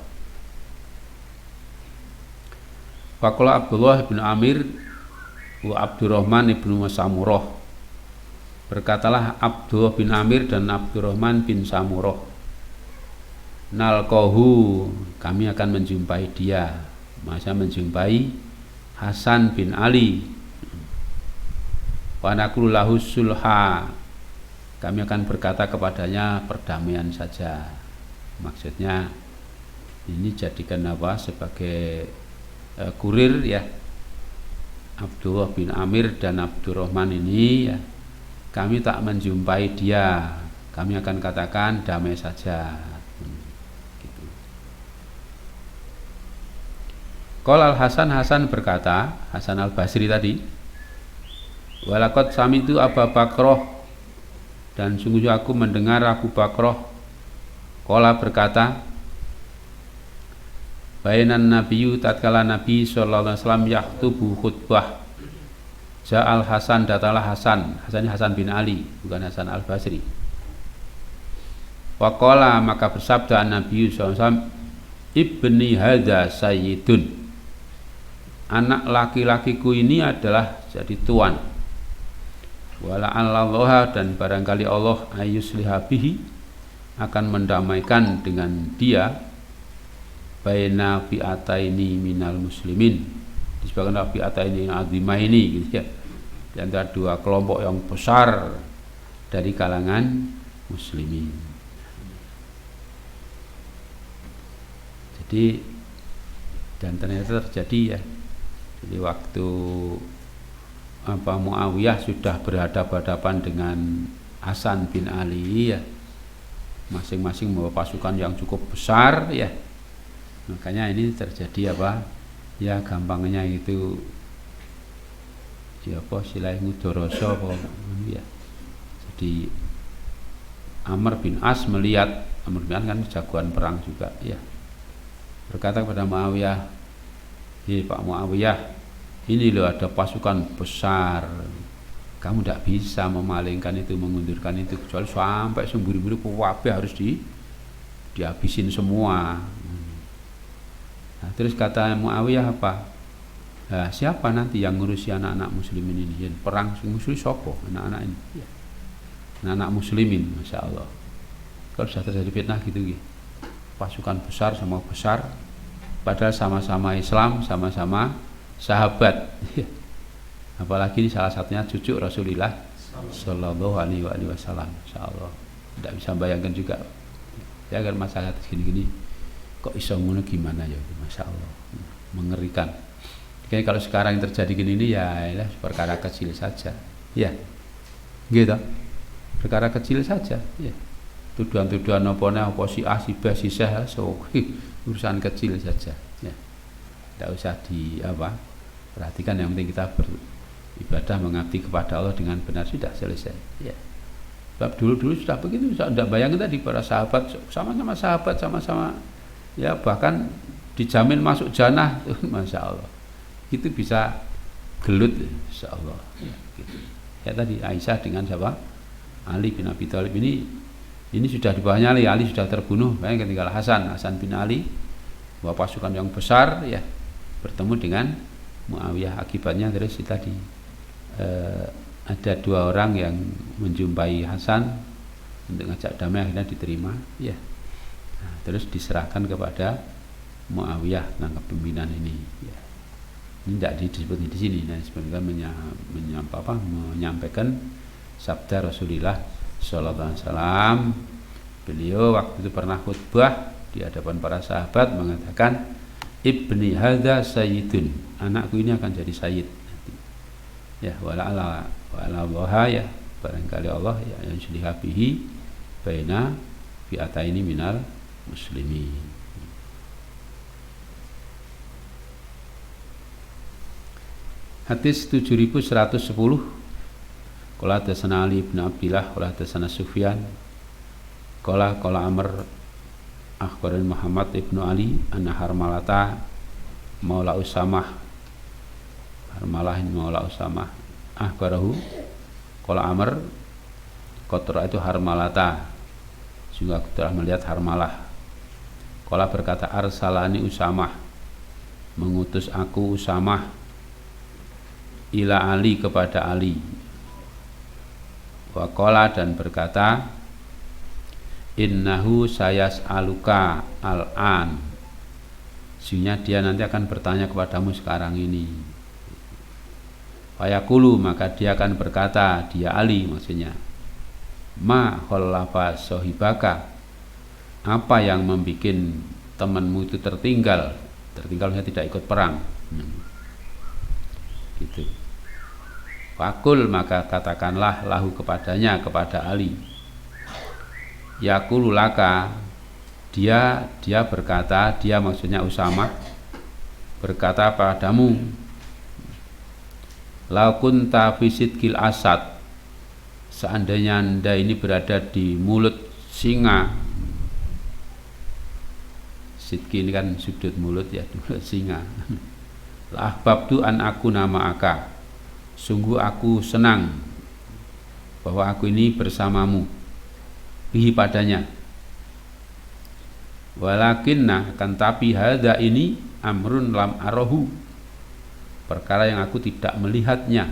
Waqala Abdullah bin Amir wa Abdurrahman bin Samurah, berkatalah Abdullah bin Amir dan Abdurrahman bin Samurah, nalqahu, kami akan menjumpai dia, masa menjumpai Hasan bin Ali, wa naqulu lahu sulha, kami akan berkata kepadanya perdamaian saja. Maksudnya ini jadikan apa, sebagai kurir ya. Abdullah bin Amir dan Abdurrahman ini ya, kami tak menjumpai dia, kami akan katakan damai saja. Gitu. Qala Hasan berkata, Hasan al-Basri tadi, walaqad sami'tu Abu Bakrah, dan sungguh aku mendengar Abu Bakrah, qala berkata, bainan nabiyyu, tatkala Nabi sallallahu alaihi wasallam yaktubu khutbah, Ja'al Hasan, datalah Hasan bin Ali, bukan Hasan al-Basri. Waqala, maka bersabda Nabi sallallahu alaihi wasallam, ibni hadza sayyidun, anak laki-lakiku ini adalah jadi tuan. Wala Allah, dan barangkali Allah ayusliha bihi, akan mendamaikan dengan dia, baina fi'ataini minal muslimin, disebabkan fi'ataini azimah ini gitu ya, di antara dua kelompok yang besar dari kalangan muslimin. Jadi, dan ternyata terjadi ya. Jadi waktu Muawiyah sudah berhadapan-hadapan dengan Hasan bin Ali ya, masing-masing membawa pasukan yang cukup besar ya. Makanya ini terjadi ya, gampangnya itu ya silai mudoroso ya. Jadi Amr bin As melihat, Amr bin As kan jagoan perang juga ya, berkata kepada Muawiyah, Pak Muawiyah, ini loh ada pasukan besar, kamu tidak bisa memalingkan itu, mengundurkan itu, kecuali sampai semburu-buru kabeh harus dihabisin semua. Nah, terus kata Muawiyah apa? Nah, siapa nanti yang ngurusi anak-anak muslimin ini? Ya, perang musuh sopo anak-anak ini ya. Anak-anak muslimin, masya Allah. Kalau sudah terjadi fitnah gitu, pasukan besar sama besar, padahal sama-sama Islam, sama-sama sahabat ya. Apalagi ini salah satunya cucu Rasulullah Sallallahu Alaihi Wasallam, masya Allah. Tidak bisa bayangkan juga ya, agar masalah segini-gini kok iso ngono gimana ya, masya Allah, mengerikan. Kayaknya kalau sekarang yang terjadi gini ini ya perkara kecil saja ya, gitu, perkara kecil saja ya, tuduhan-tuduhan apa si A si B si C, so urusan kecil saja ya, tidak usah perhatikan, yang penting kita beribadah mengabdi kepada Allah dengan benar, sudah selesai ya. Sebab dulu sudah begitu, tidak bayangin tadi para sahabat sama-sama sahabat, sama-sama ya, bahkan dijamin masuk jannah, masya Allah, itu bisa gelut, insya Allah ya, gitu. Ya tadi Aisyah dengan siapa? Ali bin Abi Thalib ini sudah di bawahnya Ali sudah terbunuh, banyak tinggal Hasan bin Ali, bawa pasukan yang besar ya, bertemu dengan Muawiyah. Akibatnya terus tadi ada dua orang yang menjumpai Hasan untuk ngajak damai, akhirnya diterima ya. Nah, terus diserahkan kepada Muawiyah tentang kepemimpinan ini. Ya. Ini tidak disebut di sini. Nah, sebenarnya menyampaikan sabda Rasulullah Sallallahu Alaihi Wasallam. Beliau waktu itu pernah khutbah di hadapan para sahabat mengatakan, ibni hadza sayyidun, anakku ini akan jadi sayyid nanti. Ya, wala Allah ya, barangkali Allah ya yang yusliha bihi baina fi'ataini minal muslimin. Hadis 7110. Qala hadatsana Ali bin Abdillah qala hadatsana Sufyan qala Amr akhbaran Muhammad ibnu Ali anna Harmalata maula Usamah akhbarahu qala Amr qatra itu Harmalata, juga aku telah melihat Harmalah. Qala berkata, arsalani Usamah, mengutus aku Usamah ila Ali kepada Ali. Wa qala dan berkata, innahu sayas'aluka al-an, sehingga dia nanti akan bertanya kepadamu sekarang ini. Fayaqulu, maka dia akan berkata, dia Ali maksudnya, ma khallafa sahibaka, apa yang membuat temanmu itu tertinggalnya tidak ikut perang. Gitu. Fakul, maka katakanlah lahu kepadanya, kepada Ali. Yaqulu laka, dia berkata, dia maksudnya Usamah berkata padamu, lau kunta fi sidqil asad, seandainya Anda ini berada di mulut singa. Sidqi ini kan sudut mulut ya, mulut singa. La ahbabtu an aku nama aka, sungguh aku senang bahwa aku ini bersamamu, bihi padanya. Walakinna, kan tapi hadza ini amrun lam arahu, perkara yang aku tidak melihatnya.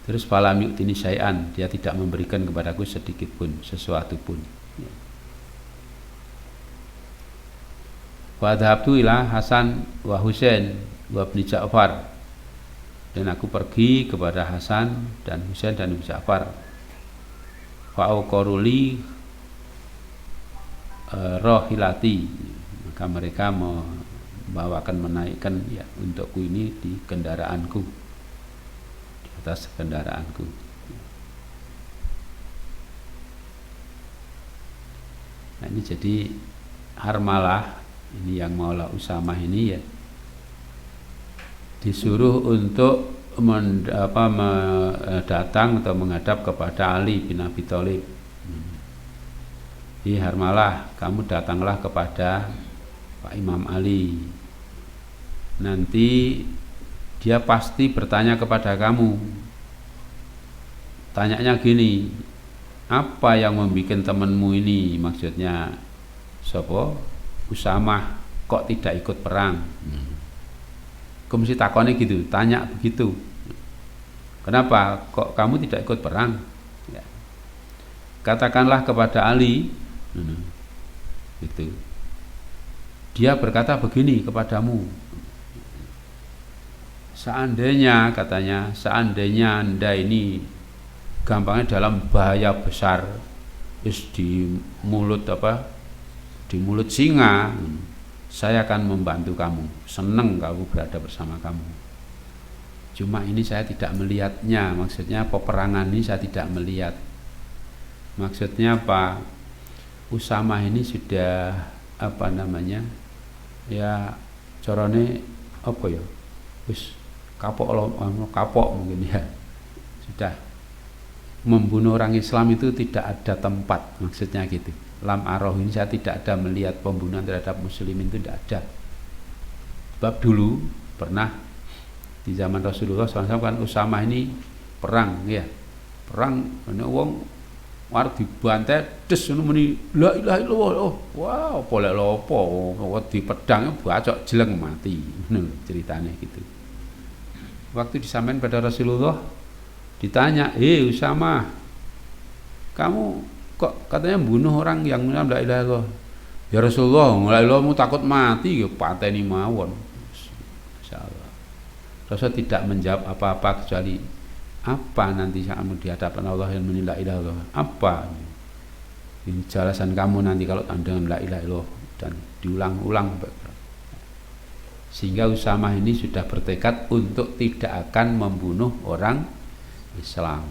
Terus falam yu'tini syai'an, dia tidak memberikan kepadaku sedikit pun, sesuatu pun. Wa dhahabtu ila Hasan wa Husain wa Ibnu Ja'far, dan aku pergi kepada Hasan dan Husain dan Ibnu Ja'far. Fa auqaruli rohilati, maka mereka membawakan, menaikkan ya untukku ini di kendaraanku, di atas kendaraanku. Nah, ini jadi Harmalah ini yang Maula Usamah ini ya disuruh untuk datang atau menghadap kepada Ali bin Abi Thalib. Harmalah, kamu datanglah kepada Pak Imam Ali, nanti dia pasti bertanya kepada kamu. Tanyanya gini, apa yang membuat temanmu ini, maksudnya sopo Usamah, kok tidak ikut perang? Kau mesti takonnya gitu, tanya begitu. Kenapa kok kamu tidak ikut perang? Ya. Katakanlah kepada Ali, gitu. Dia berkata begini kepadamu. Seandainya, katanya, seandainya Anda ini gampangnya dalam bahaya besar, di mulut di mulut singa, saya akan membantu kamu, senang kamu berada bersama kamu. Cuma ini saya tidak melihatnya, maksudnya peperangan ini saya tidak melihat. Maksudnya apa? Usamah ini sudah ya corone apa ya? Wis kapok mungkin ya. Sudah membunuh orang Islam itu tidak ada tempat, maksudnya gitu. Lam aroh ini saya tidak ada melihat pembunuhan terhadap muslimin, itu tidak ada. Sebab dulu pernah di zaman Rasulullah SAW kan Usamah ini perang ya, perang wong war dibantai des ngono muni la ilaha illallah. Oh, wow, boleh lopo di pedang bacok jeleng mati. Ceritanya gitu. Waktu disampaikan pada Rasulullah, ditanya, Usamah, kamu kok katanya bunuh orang yang la ilaha illallah. Ya Rasulullah, la ilaha mu takut mati ya pateni mawon. Insyaallah. Rasul tidak menjawab apa-apa kecuali apa nanti kamu di hadapan Allah yang menilai la ilaha illallah. Apa? Ini jelasan kamu nanti kalau dengan la ilaha illallah dan diulang-ulang. Sehingga Usamah ini sudah bertekad untuk tidak akan membunuh orang Islam.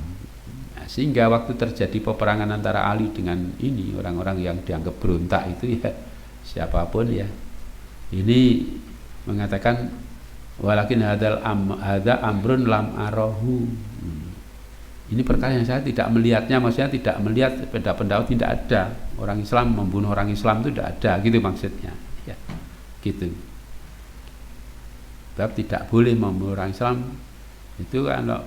Nah, sehingga waktu terjadi peperangan antara Ali dengan ini orang-orang yang dianggap berontak itu ya siapapun ya, ini mengatakan walakin hadza amrun lam arahu. Ini perkara yang saya tidak melihatnya, maksudnya tidak melihat pendapat tidak ada orang Islam membunuh orang Islam itu tidak ada, gitu maksudnya ya, gitu. Sebab tidak boleh membunuh orang Islam itu kalau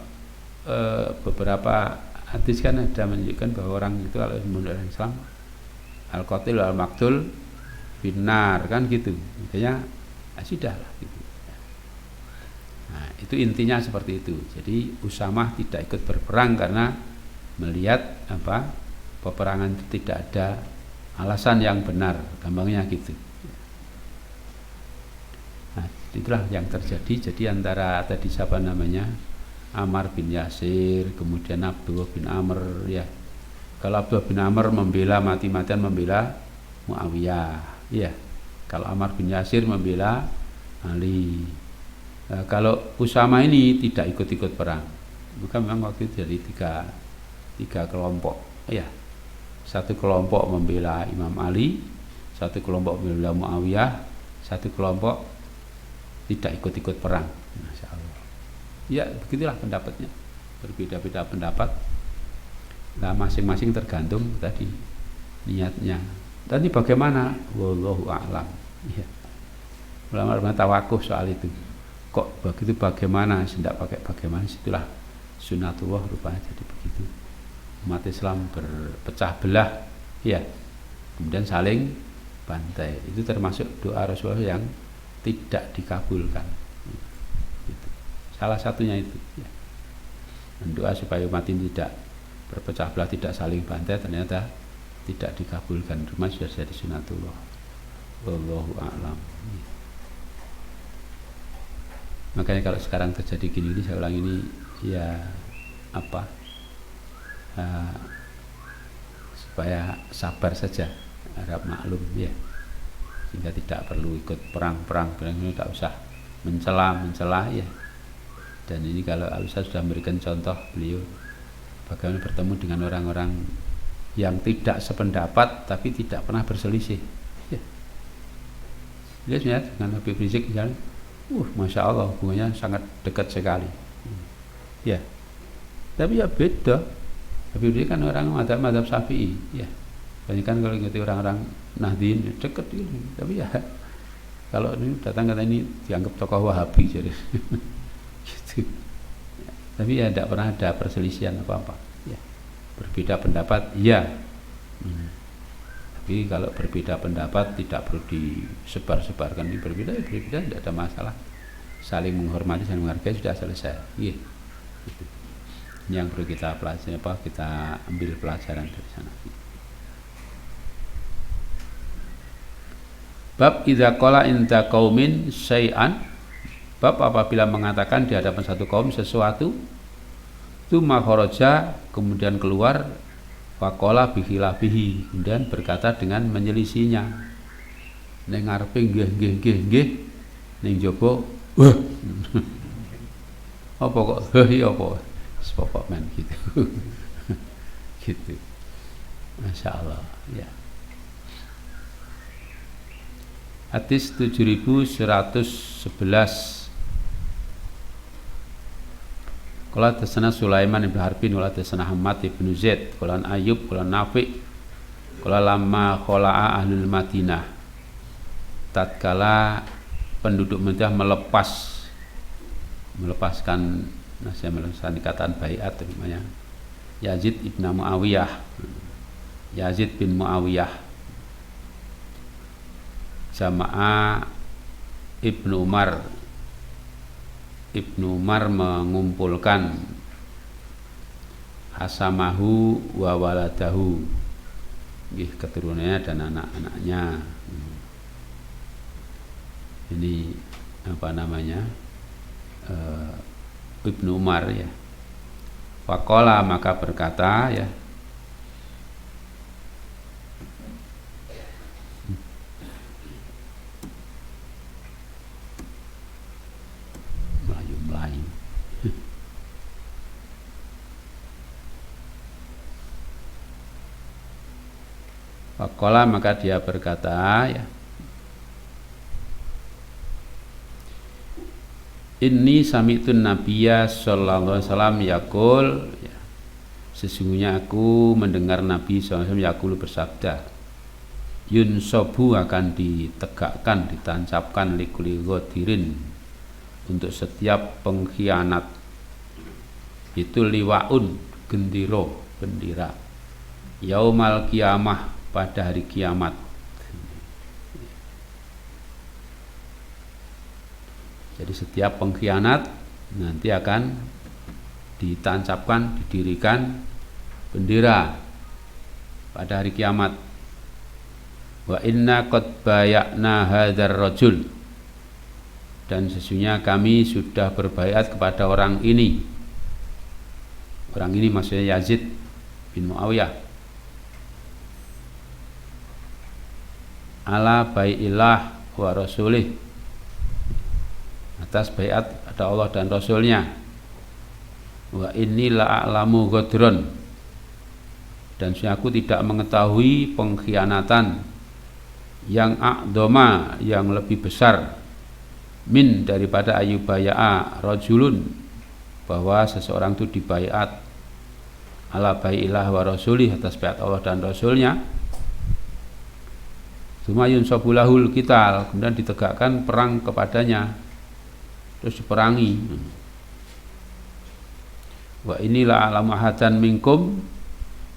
beberapa hadis kan ada menunjukkan bahwa orang itu kalau membunuh orang Islam al-qatil al-maqtul binar kan gitu, makanya sudah lah gitu. Nah, itu intinya seperti itu. Jadi Usamah tidak ikut berperang karena melihat apa peperangan itu tidak ada alasan yang benar, gampangnya gitu. Nah, itulah yang terjadi. Jadi antara tadi siapa namanya Ammar bin Yasir, kemudian Abdullah bin Amr ya. Kalau Abdullah bin Amr membela mati-matian membela Muawiyah, ya. Kalau Ammar bin Yasir membela Ali. Kalau Usamah ini tidak ikut-ikut perang. Bukan memang waktu itu jadi tiga kelompok, ya. Satu kelompok membela Imam Ali, satu kelompok membela Muawiyah, satu kelompok tidak ikut-ikut perang. Masya Allah. Ya begitulah pendapatnya, berbeda-beda pendapat. Nah masing-masing tergantung tadi niatnya. Tadi bagaimana? Wallahu a'lam. Ya. Ulama tawakuf soal itu. Kok begitu bagaimana? Tidak pakai bagaimana. Situlah sunatullah rupanya jadi begitu. Umat Islam berpecah belah, ya. Kemudian saling bantai. Itu termasuk doa Rasulullah yang tidak dikabulkan. Gitu. Salah satunya itu. Ya. Dan doa supaya umat ini tidak berpecah belah, tidak saling bantai, ternyata tidak dikabulkan. Cuma sudah jadi sunatullah. Wallahu a'lam. Makanya kalau sekarang terjadi gini, saya ulang ini ya apa? Supaya sabar saja, harap maklum ya. Sehingga tidak perlu ikut perang-perang, ini tidak usah mencela ya. Dan ini kalau Al-Ustaz sudah memberikan contoh beliau bagaimana bertemu dengan orang-orang yang tidak sependapat tapi tidak pernah berselisih. Ya. Lihat ya dengan Habib Rizik misalnya, masya Allah hubungannya sangat dekat sekali. Ya, tapi ya beda. Habib Rizik kan orang mazhab Syafi'i, ya. Banyak kan kalau ngerti orang-orang Nahdien dekat gitu. Tapi ya kalau ini datang kata ini dianggap tokoh Wahabi jadi gitu. Tapi ya tidak pernah ada perselisihan apa-apa. Ya. Berbeda pendapat, ya. Tapi kalau berbeda pendapat tidak perlu disebar-sebarkan. Ini berbeda, ya berbeda, tidak ada masalah. Saling menghormati, saling menghargai sudah selesai. Ya. Gitu. Ini yang perlu kita pelajari, kita ambil pelajaran dari sana. Bab idza qala inda qaumin syai'an, bab apabila mengatakan di hadapan satu kaum sesuatu, tsumma kharaja kemudian keluar, faqala bihilabihi kemudian berkata dengan menyelisihinya. Ning ngarepe nggih ning jaba wah. Apa kok apa? Sepokok men gitu. Gitu. Masya Allah ya. Hadis 7111. Qala tasana Sulaiman bin Harbin wala tasana Hamad bin Zaid qala Ayyub qala Nafi qala lamma khala'a ahlul Madinah, tatkala penduduk Madinah melepaskan ikatan baiat namanya Yazid bin Muawiyah, Yazid bin Muawiyah. Jama'a Ibnu Umar mengumpulkan hasamahu wa waladahu, keturunannya dan anak-anaknya. Ini apa namanya, Ibnu Umar ya. Faqala, maka berkata ya, Melayu. Faqala, maka dia berkata ya, Inni sami'tun nabiyya sallallahu alaihi wasallam yaqul ya, sesungguhnya aku mendengar Nabi sallallahu alaihi wasallam yaqul bersabda, yunsobu, akan ditegakkan, ditancapkan, likuli ghadirin, untuk setiap pengkhianat, itu liwaun, bendera yaumal kiamah, pada hari kiamat. Jadi setiap pengkhianat nanti akan ditancapkan, didirikan bendera pada hari kiamat. Wa inna qad bayakna hadzal rajul, dan sesungguhnya kami sudah berbaiat kepada orang ini. Orang ini maksudnya Yazid bin Muawiyah. Ala bai'illah wa rasulih, atas baiat pada Allah dan Rasulnya. Wa inni la'alamu ghadron, dan aku tidak mengetahui pengkhianatan yang a'doma, yang lebih besar, min, daripada ayyubaya'a rajulun, bahwa seseorang itu dibaiat ala bai'illah wa rasulih, atas baiat Allah dan Rasulnya. Sumayun sabulahul qital, kemudian ditegakkan perang kepadanya, terus diperangi. Wa inilah alam ahadan minkum,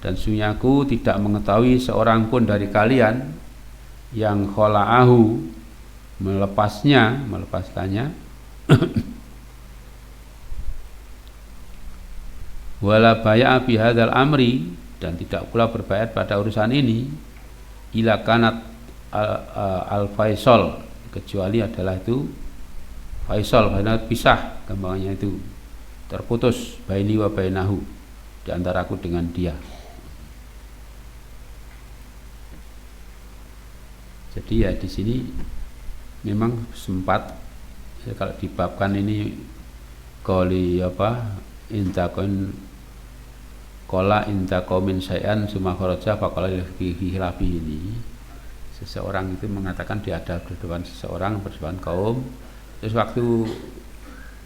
dan sesungguhnya aku tidak mengetahui seorang pun dari kalian yang khola'ahu, melepaskannya wala baya'a bi hadzal amri, dan tidak pula berbayat pada urusan ini, ila kanat al-faisal, kecuali adalah itu faisal, karena pisah gampangannya itu, terputus, baini wa bainahu, di antara aku dengan dia. Jadi ya di sini memang sempat ya, kalau dibabkan ini qoli apa, intakon qala intakomin sayan summa kharaja faqala hilafi, ini seseorang itu mengatakan dia ada berdepan seseorang, berdepan kaum, terus waktu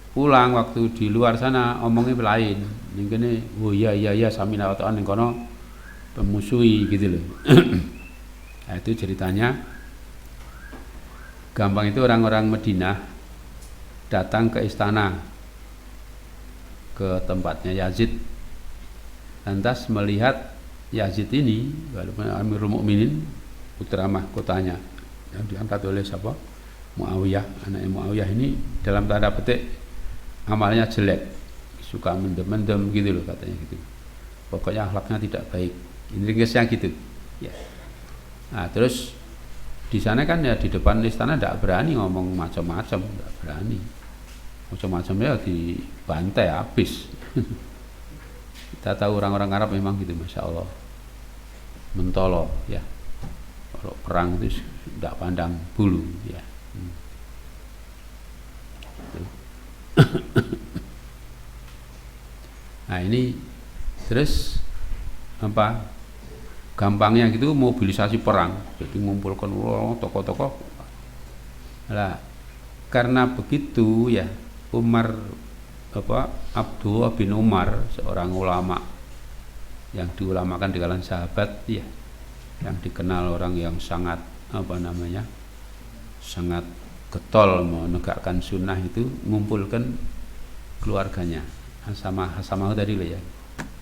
pulang, waktu di luar sana omongnya lain, ini oh iya samina wa ta'an yang kono pemusuhi gitu loh. Nah, itu ceritanya gampang, itu orang-orang Madinah datang ke istana, ke tempatnya Yazid, lantas melihat Yazid ini, Amirul Mukminin, putra mahkotanya yang diangkat oleh siapa? Muawiyah. Anaknya Muawiyah ini dalam tanda petik amalnya jelek, suka mendem-mendem gitu loh katanya gitu. Pokoknya akhlaknya tidak baik. Intinya gitu. Ya. Nah, terus di sana kan ya di depan istana tidak berani ngomong macam-macam, tidak berani. Macam-macamnya dibantai habis. Kita tahu orang-orang Arab memang gitu, masya Allah, mentolo ya. Kalau perang itu tidak pandang bulu ya. Nah ini terus apa, gampangnya gitu mobilisasi perang, jadi mengumpulkan tokoh-tokoh. Nah, karena begitu ya, Umar Abdullah bin Umar, seorang ulama yang diulamakan di kalangan sahabat ya, yang dikenal orang yang sangat sangat getol menegakkan sunnah, itu mengumpulkan keluarganya, sama tadi lah ya,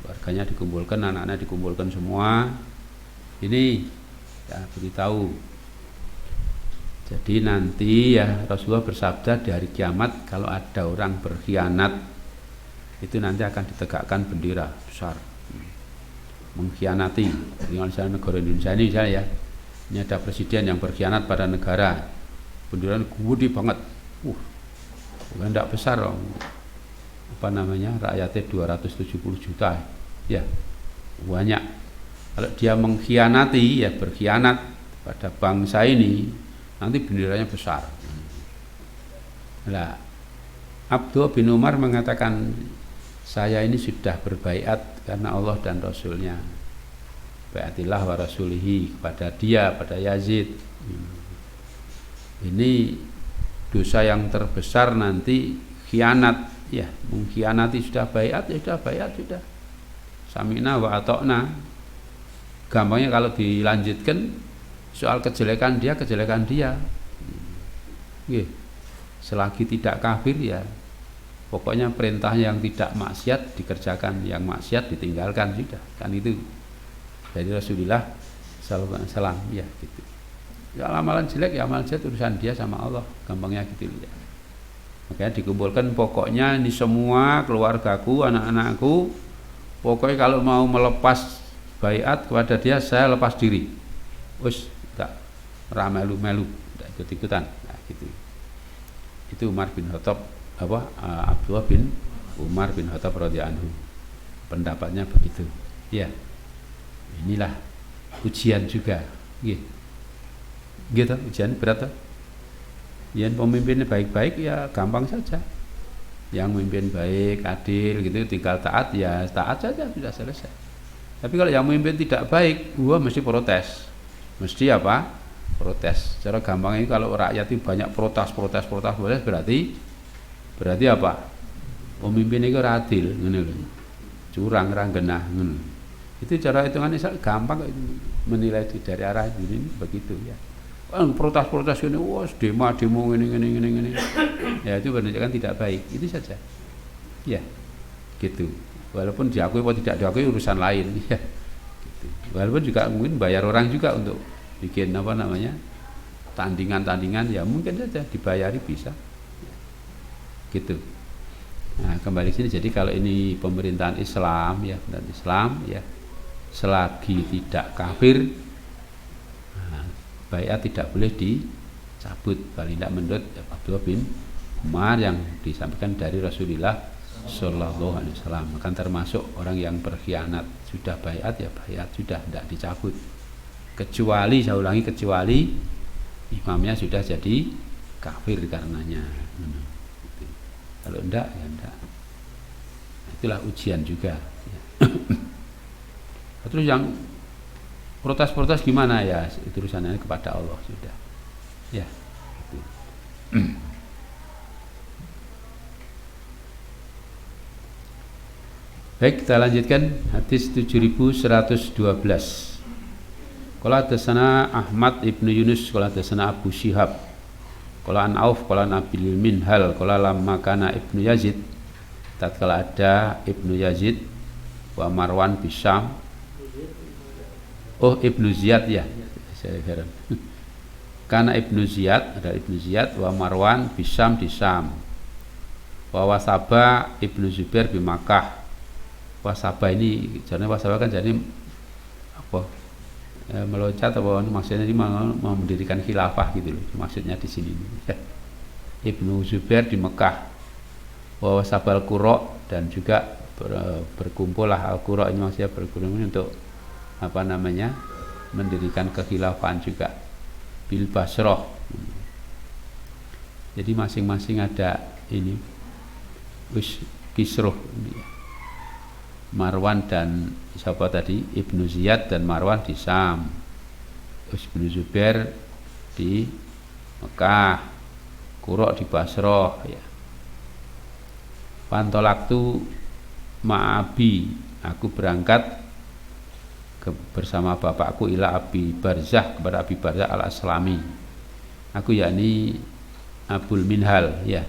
keluarganya dikumpulkan, anak-anak dikumpulkan semua, ini ya beritahu. Jadi nanti ya Rasulullah bersabda di hari kiamat, kalau ada orang berkhianat itu nanti akan ditegakkan bendera besar. mengkhianati. Misalnya negara Indonesia ini misalnya ya, ini ada presiden yang berkhianat pada negara, bundaran gede banget, bukan tidak besar loh, apa namanya, rakyatnya 270 juta, ya banyak. Kalau dia mengkhianati, ya berkhianat pada bangsa ini, nanti benderanya besar. Nah, Abdullah bin Umar mengatakan, saya ini sudah berbaiat karena Allah dan Rasulnya. Baiatillah wa rasulihi, kepada dia, pada Yazid. Ini dosa yang terbesar nanti khianat, ya mengkhianati. Sudah baiat, ya sudah baiat, sudah sami'na wa ata'na. Gampangnya kalau dilanjutkan soal kejelekan dia, kejelekan dia. Selagi tidak kafir ya pokoknya perintah yang tidak maksiat dikerjakan, yang maksiat ditinggalkan, sudah kan itu dari Rasulullah sallallahu alaihi wasallam, ya gitu. Ya amalan jelek, ya amalan jelek, urusan dia sama Allah, gampangnya gitu ya. Makanya dikumpulkan pokoknya ini semua keluargaku, anak-anakku, pokoknya kalau mau melepas baiat kepada dia, saya lepas diri. Wis tak ramelu-melu, tidak ikut-ikutan. Nah, gitu. Itu Umar bin Khattab, Abdullah bin Umar bin Khattab radhiyallahu anhu. Pendapatnya begitu. Ya. Inilah ujian juga. Gitu, ujian berat tuh. Yang pemimpinnya baik-baik ya gampang saja. Yang memimpin baik, adil gitu, tinggal taat ya taat saja, sudah selesai. Tapi kalau yang memimpin tidak baik, mesti protes. Mesti apa? Protes. Cara gampangnya kalau rakyat itu banyak protes berarti apa? Pemimpin itu adil, curang, rangenah, itu cara hitungan Islam gampang menilai dari arah ini begitu ya. Protes ini, demo ini, ya itu menunjukkan tidak baik, itu saja, ya, gitu. Walaupun diakui atau tidak diakui urusan lain, ya. Gitu. Walaupun juga mungkin bayar orang juga untuk bikin tandingan-tandingan, ya mungkin saja dibayari bisa. Gitu. Nah, kembali sini, jadi kalau ini pemerintahan Islam ya, dan Islam ya, selagi tidak kafir, nah, baiat tidak boleh dicabut, paling tidak menurut Abdullah bin Umar yang disampaikan dari Rasulullah Sallallahu Alaihi Wasallam. Akan termasuk orang yang berkhianat, sudah baiat ya baiat, sudah tidak dicabut, kecuali, saya ulangi, kecuali imamnya sudah jadi kafir karenanya. Kalau enggak, ya enggak. Itulah ujian juga. Terus yang protes gimana ya? Itu urusannya kepada Allah sudah. Ya. Gitu. Baik, kita lanjutkan hadis 7112. Qala hadatsana Ahmad ibnu Yunus, qala hadatsana Abu Syihab, qala an Auf, qala an Abil Minhal, qala lamma kana Ibnu Yazid, tatkala ada Ibnu Yazid wa Marwan Bisyam. Oh, Ibnu Ziyad ya. Saya heran. Karena Ibnu Ziyad, ada Ibnu Ziyad wa Marwan Bisyam di Syam. Wa wasaba Ibnu Zubair di Makkah. Wasaba ini jane wasaba kan jadi apa? Meloncat atau maksudnya ini mau mendirikan khilafah gitu loh, maksudnya di sini. Ya. Ibnu Zubair di Mekah. Wa wasabal Qura, dan juga berkumpullah Al-Qura, ini maksudnya berkumpul untuk apa namanya, mendirikan kekhilafahan juga bil Basrah. Jadi masing-masing ada ini Kisruh, Marwan dan siapa tadi, Ibnu Ziyad dan Marwan di Syam, Ibnu Zubair di Mekah, Qura di Basrah ya. Pantolaktu ma'abi, aku berangkat bersama bapakku ila Abi Barzah, kepada Abi Barzah al-Aslami. Aku yakni Abul Minhal ya.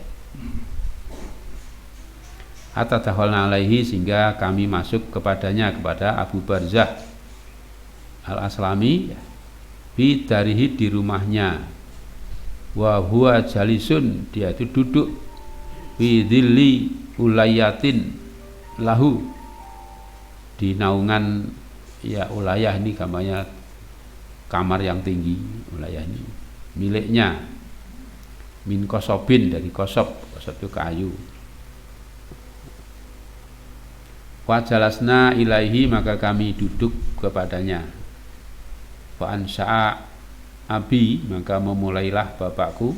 Hatta dakhalna alaihi, sehingga kami masuk kepadanya, kepada Abu Barzah al-Aslami, bi darihi, di rumahnya, wa huwa jalisun, dia itu duduk, bi dhilli ulayatin lahu, di naungan ya ulayah ini gambarnya kamar yang tinggi, ulayah ini miliknya. Min kosobin, dari kosob itu kayu. Wajalasna ilaihi, maka kami duduk kepadanya. Fa ansha'a abi, maka memulailah bapakku.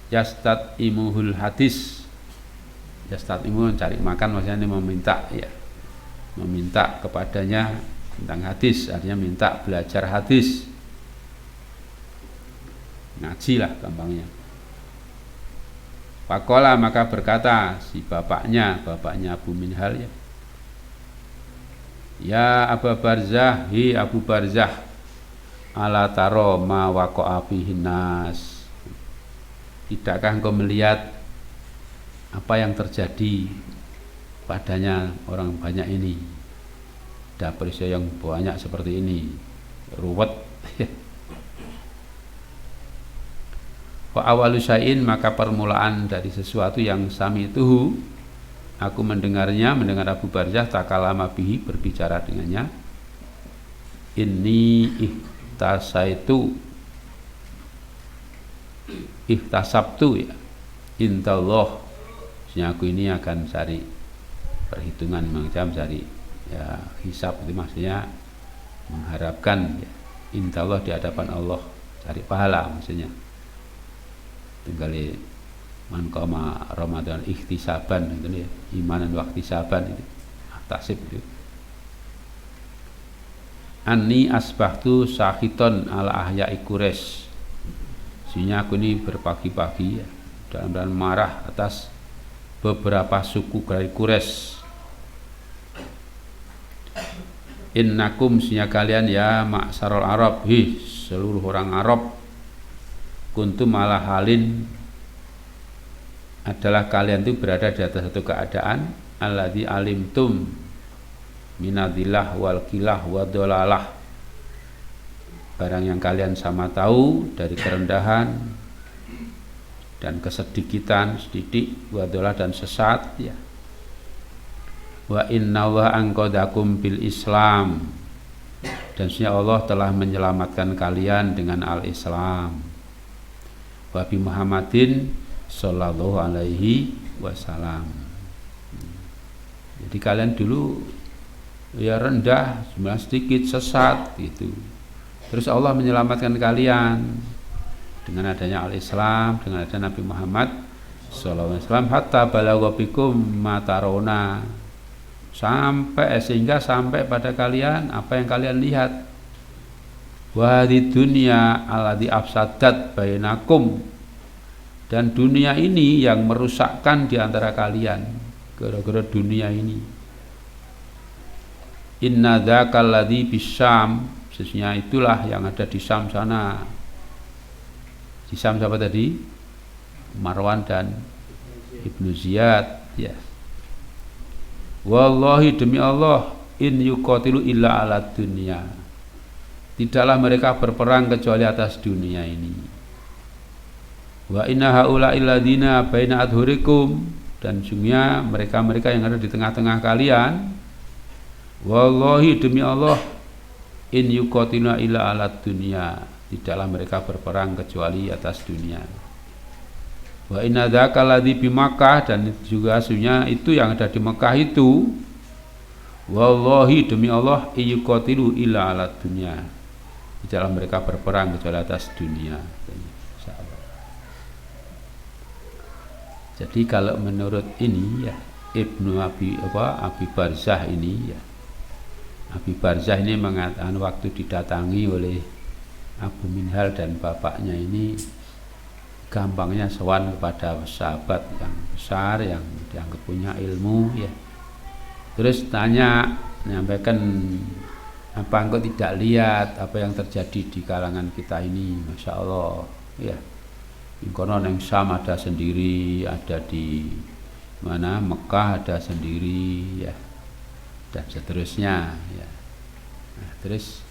Yastad imuhul hadis, yastad imu mencari makan, maksudnya ini meminta, ya, meminta kepadanya tentang hadis, artinya minta belajar hadis, ngaji lah gampangnya. Pakola, maka berkata si bapaknya Abu Minhal, ya, ya Abu Barzah, hi Abu Barzah, ala taro ma waqa'a fihin nas, tidakkah engkau melihat apa yang terjadi padanya orang banyak ini? Ada peristiwa yang banyak seperti ini, ruwet. Wa awalu syai'in, maka permulaan dari sesuatu yang sami tuhu, aku mendengar Abu Barzah, takalama bihi, berbicara dengannya. Inni ihtasabtu, ya, intallah, aku ini akan cari perhitungan, macam cari, ya, hisab, itu maksudnya mengharapkan, ya, intallah, di hadapan Allah, cari pahala maksudnya. Tinggali man qama Ramadan ikhtisaban, itu ya, imanan wa ihtisaban, itu tasib itu. Anni asbahtu sahiton ala ahya'i Quraisy, sehingga aku ini berpagi-pagi, ya, dalam keadaan marah atas beberapa suku dari Quraisy. Innakum, sehingga kalian, ya ma'sarul Arab, seluruh orang Arab, kuntum ala halin, adalah kalian itu berada di atas satu keadaan, alladzi alimtum minadillah wal kilah wa dolalah, barang yang kalian sama tahu dari kerendahan dan kesedikitan, sedikit, wadolah, dan sesat, ya. Wa inna wa angkodakum bil Islam, dan sesungguhnya Allah telah menyelamatkan kalian dengan al-Islam. Wa bi Muhammadin sallallahu alaihi wasallam. Jadi kalian dulu, ya, rendah, sebenarnya sedikit, sesat gitu. Terus Allah menyelamatkan kalian dengan adanya al-Islam, dengan adanya Nabi Muhammad sallallahu alaihi wasallam, hatta balagha bikum ma tarawna, sehingga sampai pada kalian apa yang kalian lihat. Wa di dunya alladzi afsadat bainakum, dan dunia ini yang merusakkan di antara kalian, gara-gara dunia ini. Inna dzakal ladzi bisyam, sesungguhnya itulah yang ada di Syam sana. Di Syam siapa tadi? Marwan dan Ibnu Ziyad, ya. Wallahi, demi Allah, in yuqatilu illa ala dunya, tidaklah mereka berperang kecuali atas dunia ini. Wa inna haula illadzina baina adhurikum, dan sungguhnya mereka-mereka yang ada di tengah-tengah kalian, wallahi, demi Allah, in yuqatiluna illa ala dunya, tidaklah mereka berperang kecuali atas dunia. Wa inna dzakal ladzi bi Makkah, dan juga sesungguhnya itu yang ada di Mekah itu, wallahi, demi Allah, yuqatilu illa ala dunya, tidaklah mereka berperang kecuali atas dunia. Jadi kalau menurut ini, ya, Ibnu Abi Barzah ini, ya, Abi Barzah ini mengatakan waktu didatangi oleh Abu Minhal dan bapaknya ini, gampangnya sowan kepada sahabat yang besar yang dianggap punya ilmu, ya. Terus menyampaikan, apa engkau tidak lihat apa yang terjadi di kalangan kita ini, masya Allah, ya. Konon yang Syam ada sendiri, ada di mana Mekah ada sendiri, ya, dan seterusnya, ya. Nah, terus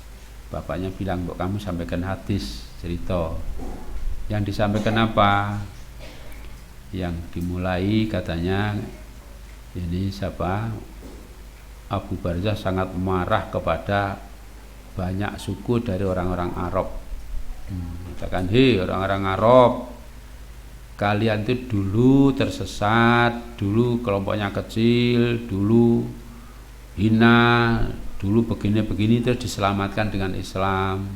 bapaknya bilang, kok kamu sampaikan hadis, cerita. Yang disampaikan apa? Yang dimulai katanya, ini siapa? Abu Barzah sangat marah kepada banyak suku dari orang-orang Arab. Katakan, hei orang-orang Arab, kalian itu dulu tersesat, dulu kelompoknya kecil, dulu hina, dulu begini-begini, terus diselamatkan dengan Islam,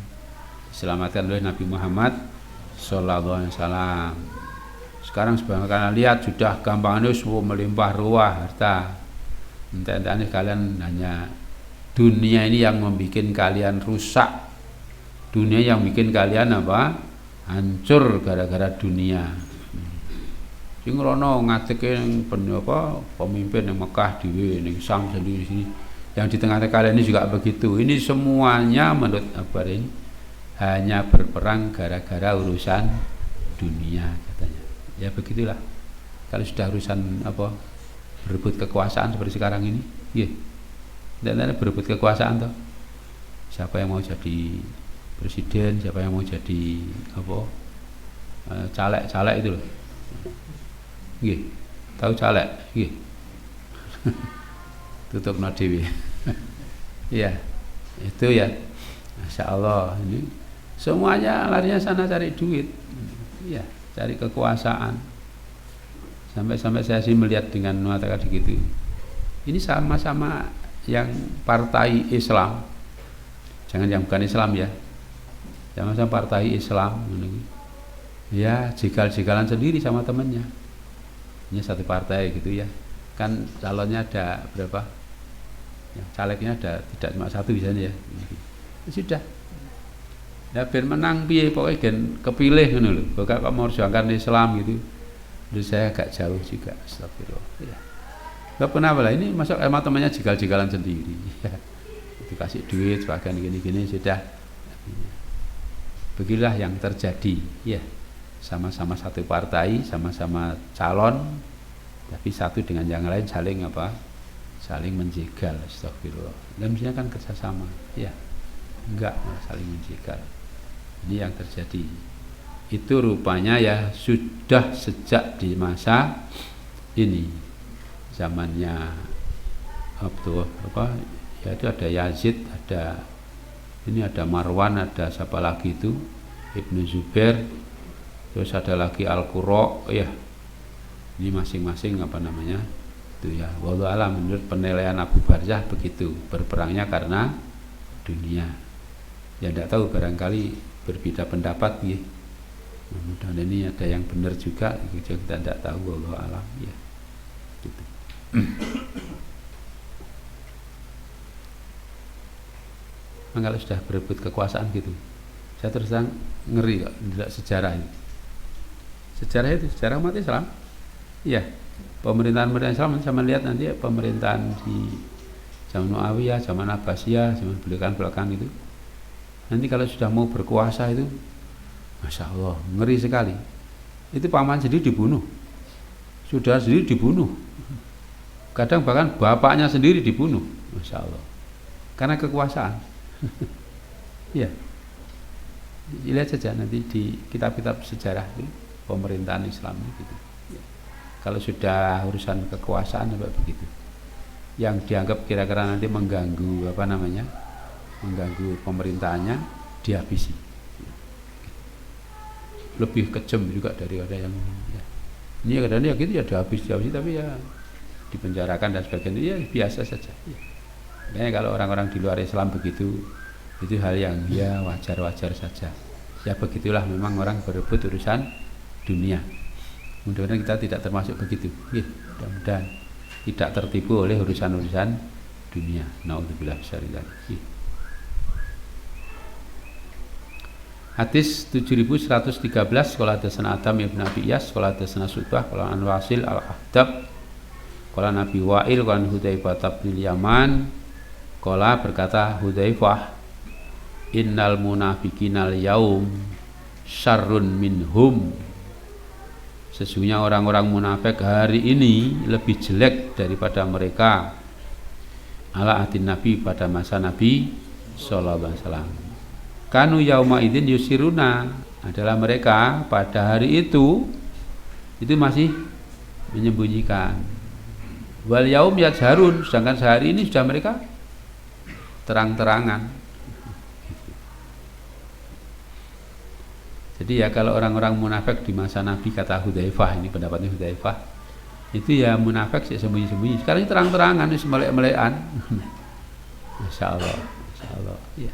diselamatkan oleh Nabi Muhammad Sallallahu Alaihi Wasallam. Sekarang sebagian kalian lihat sudah gampangnya melimpah ruah harta. Entah-entahnya kalian hanya dunia ini yang membuat kalian rusak, dunia yang bikin kalian apa? Hancur gara-gara dunia. Sing rono ngadeke pemimpin yang Mekah dhewe ning Sam sendiri sini. Yang di tengah-tengah kalian ini juga begitu. Ini semuanya menurut Akbar ini hanya berperang gara-gara urusan dunia katanya. Ya begitulah. Kalau sudah urusan apa? Berebut kekuasaan seperti sekarang ini, nggih. Dan berebut kekuasaan toh. Siapa yang mau jadi presiden, siapa yang mau jadi apa? Caleg-caleg itu loh. Nggih. Tahu caleg? Nggih. Tutup dewi. Iya. Itu ya. Masya Allah, ini semuanya larinya sana cari duit. Iya, cari kekuasaan. Sampai saya sih melihat dengan mengatakan begitu. Ini sama-sama yang partai Islam. Jangan yang bukan Islam ya. Sama-sama partai Islam. Ya, jegal-jegalan sendiri sama temannya. Ini satu partai gitu ya. Kan calonnya ada berapa? Ya, calegnya ada tidak cuma satu biasanya ya. Sudah. Ya biar menang piye pokoknya gen kepilih ngono lho. Kok mau perjuangkan Islam gitu. Terus saya agak jauh juga. Astagfirullah. Ya. Enggak pernah lah ini masuk sama temannya jegal-jegalan sendiri. Ya. Dikasih duit sebagian gini-gini sudah. Begitulah yang terjadi. Ya. Sama-sama satu partai, sama-sama calon, tapi satu dengan yang lain saling apa? Saling menjegal. Astagfirullah. Dan mestinya kan kerjasama. Ya. Enggak, saling menjegal. Ini yang terjadi. Itu rupanya ya sudah sejak di masa ini, zamannya apa? Ya itu ada Yazid, ada ini ada Marwan, ada siapa lagi itu Ibnu Zubair, terus ada lagi Al-Qura, ya. Ini masing-masing apa namanya? Itu ya. Wallahu a'lam, menurut penilaian Abu Barzah begitu, berperangnya karena dunia. Ya tidak tahu, barangkali berbeda pendapat ya. Mudah-mudahan ini ada yang benar juga, kita tidak tahu, wallahu a'lam ya. Gitu. Kalau sudah berebut kekuasaan gitu, saya terus terang ngeri kok tidak sejarah ini. Sejarah itu sejarah umat Islam. Iya. Pemerintahan Islam saya melihat nanti pemerintahan di zaman Muawiyah, zaman Abbasiyah, zaman belakangan itu. Nanti kalau sudah mau berkuasa itu, Masya Allah, ngeri sekali. Itu paman sendiri dibunuh, saudara sendiri dibunuh, kadang bahkan bapaknya sendiri dibunuh, Masya Allah, karena kekuasaan. Ya, lihat saja nanti di kitab-kitab sejarah itu, pemerintahan Islam gitu. Ya. Kalau sudah urusan kekuasaan apa begitu, yang dianggap kira-kira nanti mengganggu apa namanya, mengganggu pemerintahannya, dihabisi. Lebih kejam juga daripada yang ya. Ini kadang-kadang ya gitu ya dihabisi tapi ya dipenjarakan dan sebagainya, ya biasa saja ya. Makanya kalau orang-orang di luar Islam begitu, itu hal yang ya wajar-wajar saja ya. Begitulah memang orang berebut urusan dunia. Mudah-mudahan kita tidak termasuk begitu ya. Mudah-mudahan tidak tertipu oleh urusan-urusan dunia. Naudzubillah syarikat ya. Hadis 7113 qala hadatsana Adam ibn Abi Iyas qala hadatsana Subah qala an Wasil al-Ahdab qala Nabi Wa'il qala Hudzaifah bin Yaman qala berkata Hudzaifah innal munafiqinal yaum syarrun minhum, sesungguhnya orang-orang munafik hari ini lebih jelek daripada mereka ala atin Nabi pada masa Nabi sallallahu alaihi wasallam. Kanu yauma idzin yusiruna, adalah mereka pada hari itu masih menyembunyikan. Wal yaum yajharun, sedangkan sehari ini sudah mereka terang-terangan. Jadi ya kalau orang-orang munafik di masa Nabi, kata Hudzaifah, ini pendapatnya Hudzaifah, itu ya munafik sih sembunyi-sembunyi. Sekarang terang-terangan, ini melek-melekan. Masya Allah, Masya Allah. Ya.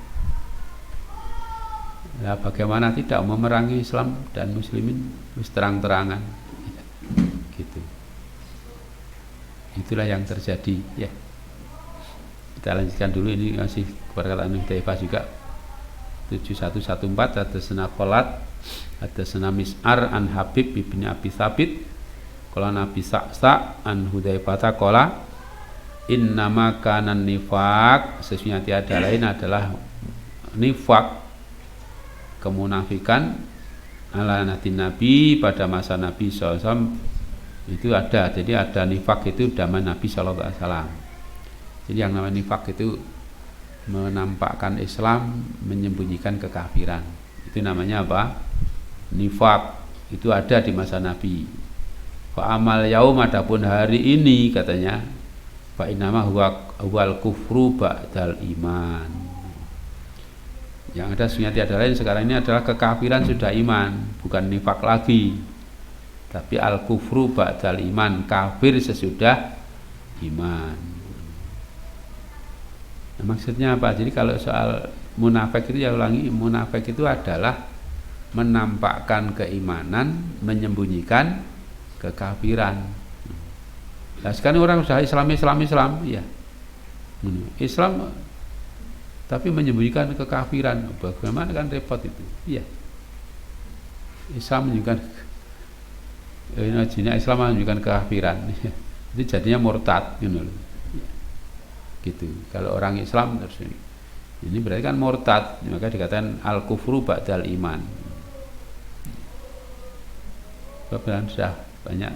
Ya, bagaimana tidak memerangi Islam dan Muslimin, wis terang-terangan. Ya, gitu. Itulah yang terjadi. Ya. Kita lanjutkan dulu, ini masih perkataan Hudzaifah juga. 7114 hadasana Kholat hadasana Mis'ar an Habib ibn Abi Thabit qala Nabi Sa'sa an Hudzaifah qala innama kana nifaq, sesungguhnya tiada lain adalah nifaq, kemunafikan ala Nabi pada masa Nabi SAW itu ada. Jadi ada nifaq itu zaman Nabi SAW. Jadi yang namanya nifaq itu menampakkan Islam, menyembunyikan kekafiran. Itu namanya apa? Nifaq. Itu ada di masa Nabi. Fa amal yaum, adapun hari ini katanya, fa innama huwal kufru ba'dal iman. Yang ada sebenarnya tiada lain sekarang ini adalah kekafiran sudah iman, bukan nifaq lagi. Tapi al kufru ba'dal iman, kafir sesudah iman. Nah, maksudnya apa? Jadi kalau soal munafik itu, ya ulangi, munafik itu adalah menampakkan keimanan, menyembunyikan kekafiran. Nah, sekarang orang sudah Islam, ya, Islam, tapi menyembunyikan kekafiran. Bagaimana, kan repot itu? Iya. Islam menunjukkan, Islam menunjukkan kekafiran. Itu jadinya murtad, gitu. Kalau orang Islam terus ini berarti kan murtad, maka dikatakan al kufru ba'dal iman. Bahkan sudah banyak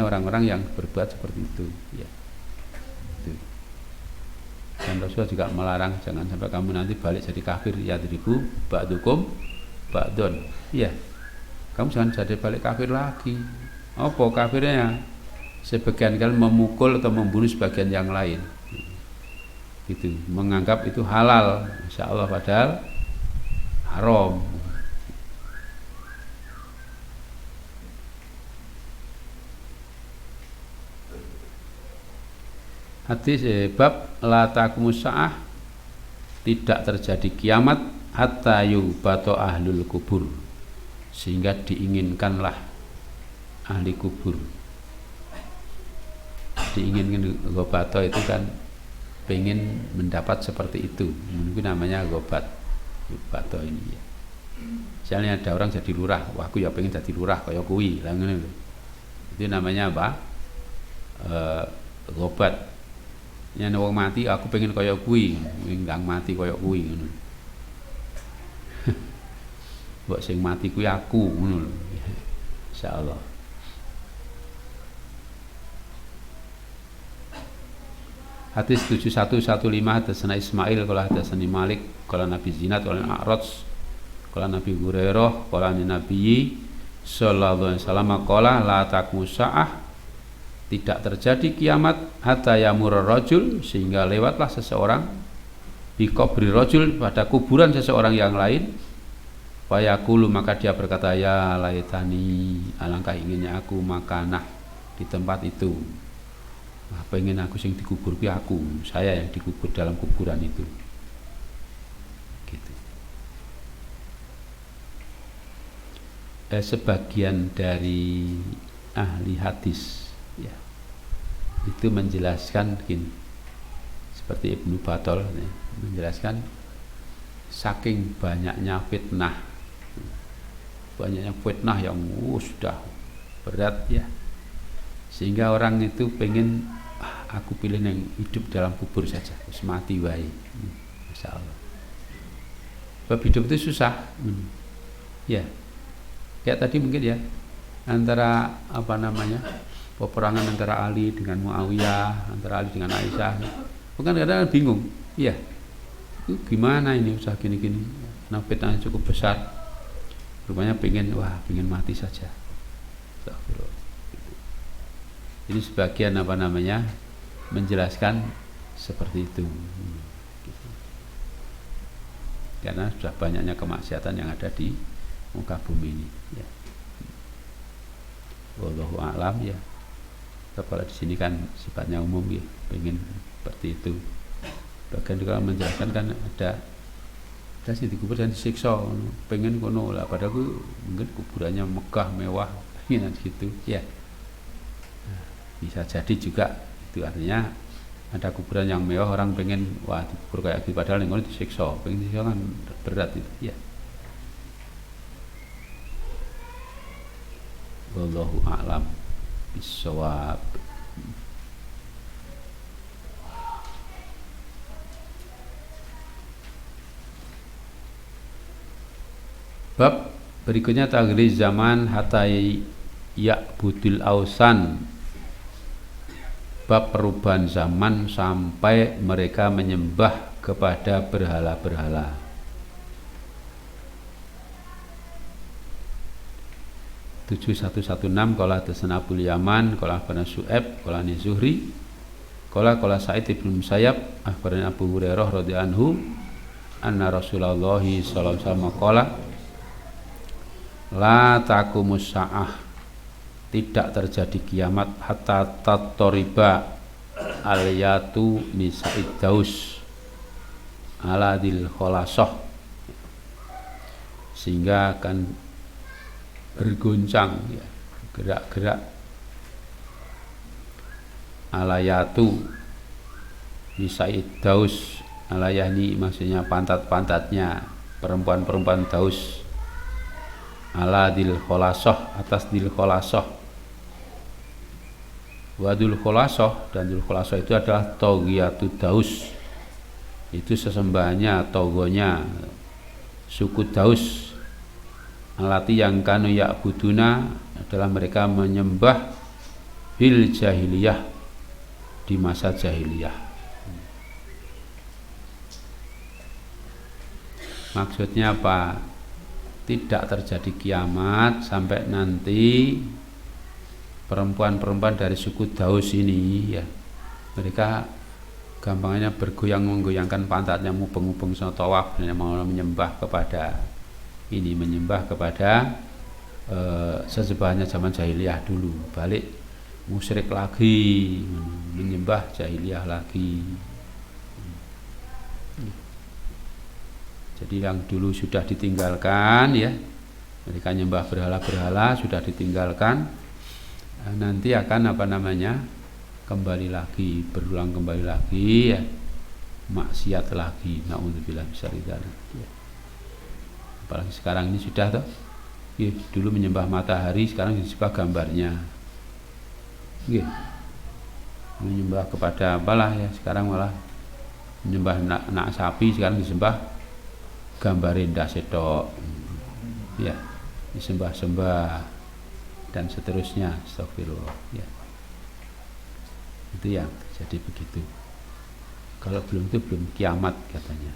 orang-orang yang berbuat seperti itu, ya. Gitu. Dan Rasulullah juga melarang jangan sampai kamu nanti balik jadi kafir, ya diriku ba'dukum ba'dun. Iya. Kamu jangan jadi balik kafir lagi. Apa kafirnya? Sebagian kalian memukul atau membunuh sebagian yang lain, gitu, menganggap itu halal, insya Allah padahal haram. Hadis bab la taqumus saah, tidak terjadi kiamat hatta yubato ahlul kubur, sehingga diinginkanlah ahli kubur. Diinginkan gobato itu kan pengen mendapat seperti itu, mungkin namanya gobato ini ya. Misalnya ada orang jadi lurah, wah aku ya pengen jadi lurah kaya kuwi, lah ngene lho. Itu namanya apa? Gobat. Yen wong mati aku pengen kaya kuwi, ndang mati kaya kuwi ngono. Mbok sing mati kuwi aku ngono lho. Insyaallah. Hadis 7115 hadasana Ismail qala hadasani Malik qala Nabi Zinad qala A'raj qala Nabi Hurairah qala Nabi sallallahu alaihi wasallam qala la taqumus saah, tidak terjadi kiamat hatta yamur rajul, sehingga lewatlah seseorang bi qabri rajul, pada kuburan seseorang yang lain, fa yaqulu, maka dia berkata ya laitani, alangkah inginnya aku makanah di tempat itu. Wah, pengen aku sing dikubur ki aku, saya yang dikubur dalam kuburan itu. Gitu. Sebagian dari ahli hadis ya, itu menjelaskan gini, seperti Ibnu Battal ya, menjelaskan saking banyaknya fitnah yang sudah berat ya, sehingga orang itu pengen aku pilih yang hidup dalam kubur saja, terus mati wae. Masya Allah. Sebab hidup itu susah. Ya, kayak tadi mungkin ya, antara peperangan antara Ali dengan Muawiyah, antara Ali dengan Aisyah, bukan kadang-kadang bingung. Iya, itu gimana ini usaha gini-gini? Nah, fitnahnya cukup besar. Rupanya pengen mati saja. Ini sebagian menjelaskan seperti itu. Karena sudah banyaknya kemaksiatan yang ada di muka bumi ini. Ya. Wallahu a'lam ya. Kalau di sini kan sifatnya umum ya, pengen seperti itu. Bahkan juga menjelaskan kan ada sih dikubur dan disiksa, pengen kono lah. Padahal mungkin kuburannya megah mewah, pengen gitu ya. Bisa jadi juga itu artinya ada kuburan yang mewah, orang pengen wah dikubur kayak gitu, padahal yang disiksa, pengen disiksa kan berat itu ya. Wallahu a'lam bishawab. Bab berikutnya taghliz zaman hatta ya'budul ausan. Bab perubahan zaman sampai mereka menyembah kepada berhala-berhala. Tujuh 116 qala hadatsana Abul Yaman qala akhbarana Syu'aib qala ni Zuhri qala Sa'id bin Musayyab akhbarana Abu Hurairah radhiyallahu anhu anna Rasulullah sallallahu alaihi wasallam qala la taqumus sa'ah, tidak terjadi kiamat hatta tatoriba aliyatu nisa'id daus ala dil kholasoh, sehingga akan bergoncang ya, gerak-gerak alayatu nisa'id daus. Alayah ini maksudnya pantat-pantatnya perempuan-perempuan daus, ala dil kholasoh, atas dil kholasoh. Wadul kholasoh, dan dul kholasoh itu adalah togiyatu daus, itu sesembahannya, togonya suku daus. Alati yang kanu ya'buduna, adalah mereka menyembah bil jahiliyah, di masa jahiliyah. Maksudnya apa? Tidak terjadi kiamat sampai nanti perempuan-perempuan dari suku Daus ini ya, mereka gampangnya menggoyangkan pantatnya, mubeng-mubeng sama tawaf, mau menyembah kepada ini, menyembah kepada sesembahannya zaman jahiliyah dulu, balik musyrik lagi, menyembah jahiliyah lagi. Jadi yang dulu sudah ditinggalkan ya, mereka nyembah berhala-berhala sudah ditinggalkan. Nanti akan kembali lagi, berulang kembali lagi ya, maksiat lagi, naudzubillah bisyaridzalik ya. Apalagi sekarang ini sudah toh ya, dulu menyembah matahari, sekarang disembah gambarnya ya. Menyembah kepada apalah ya, sekarang malah menyembah nak sapi, sekarang disembah gambar indah setok ya, disembah-sembah dan seterusnya, astagfirullah ya. Itu yang jadi begitu. Kalau belum itu belum kiamat katanya.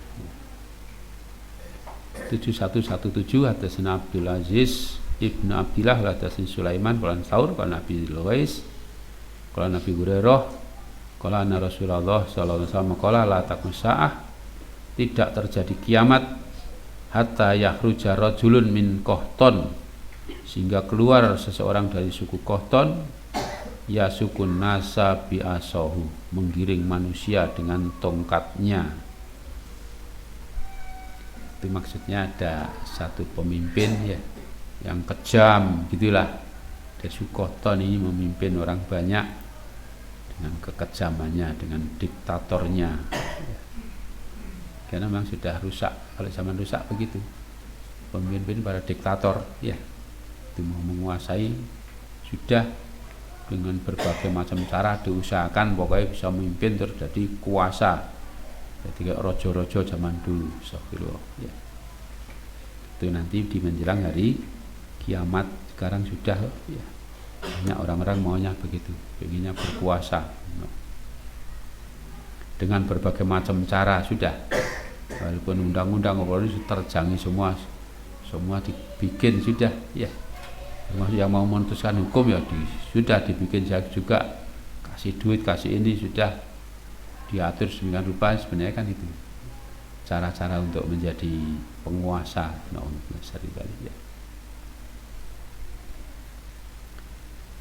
7117 hadatsana Abdul Aziz Ibnu Abdillah hadatsana Sulaiman qala Saur qala Nabi Luwais qala Nabi Hurairah qala anna Rasulullah sallallahu alaihi wasallam qala la taqum sa'ah, tidak terjadi kiamat hatta yakhruja rajulun min Qahton, sehingga keluar seseorang dari suku Qahton, ya sukun nasa bi'asahu, menggiring manusia dengan tongkatnya. Itu maksudnya ada satu pemimpin ya, yang kejam gitulah. Dari suku Qahton ini memimpin orang banyak dengan kekejamannya, dengan diktatornya ya. Karena memang sudah rusak, kalau zaman rusak begitu, pemimpin para diktator ya, itu mau menguasai, sudah dengan berbagai macam cara diusahakan pokoknya bisa memimpin terus jadi kuasa, jadi kayak rojo-rojo zaman dulu, astagfirullah ya. Itu nanti di menjelang hari kiamat. Sekarang sudah ya, banyak orang-orang maunya begitu, pengennya berkuasa dengan berbagai macam cara sudah, walaupun undang-undang ini terjangi semua dibikin sudah ya. yang mau memutuskan hukum ya sudah dibikin juga, kasih duit, kasih ini, sudah diatur sedemikian rupa. Sebenarnya kan itu cara-cara untuk menjadi penguasa. Ya.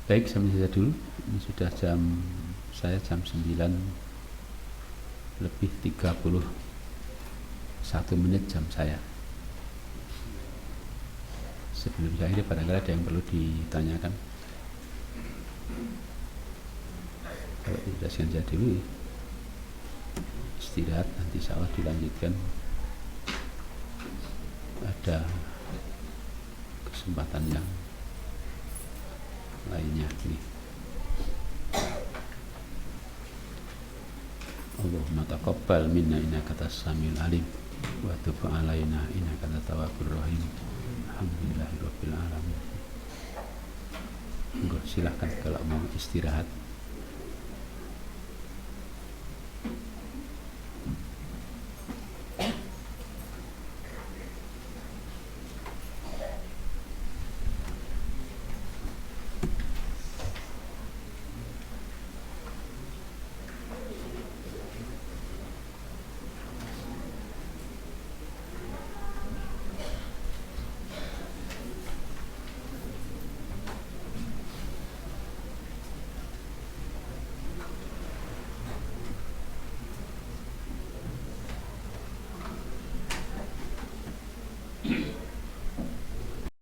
Baik, sampai saja dulu. Ini sudah saya jam 9:31 jam saya. Sebelum saya ini barangkali ada yang perlu ditanyakan. Kalau tidak, saja dulu, istirahat, nanti insya Allah dilanjutkan. Ada kesempatan yang lainnya ini. Allahumma taqabbal minna innaka tas-samiul alim wa tub alaina innaka antat tawwabur rahim. Alhamdulillahirabbil alamin. Silahkan kalau mau istirahat.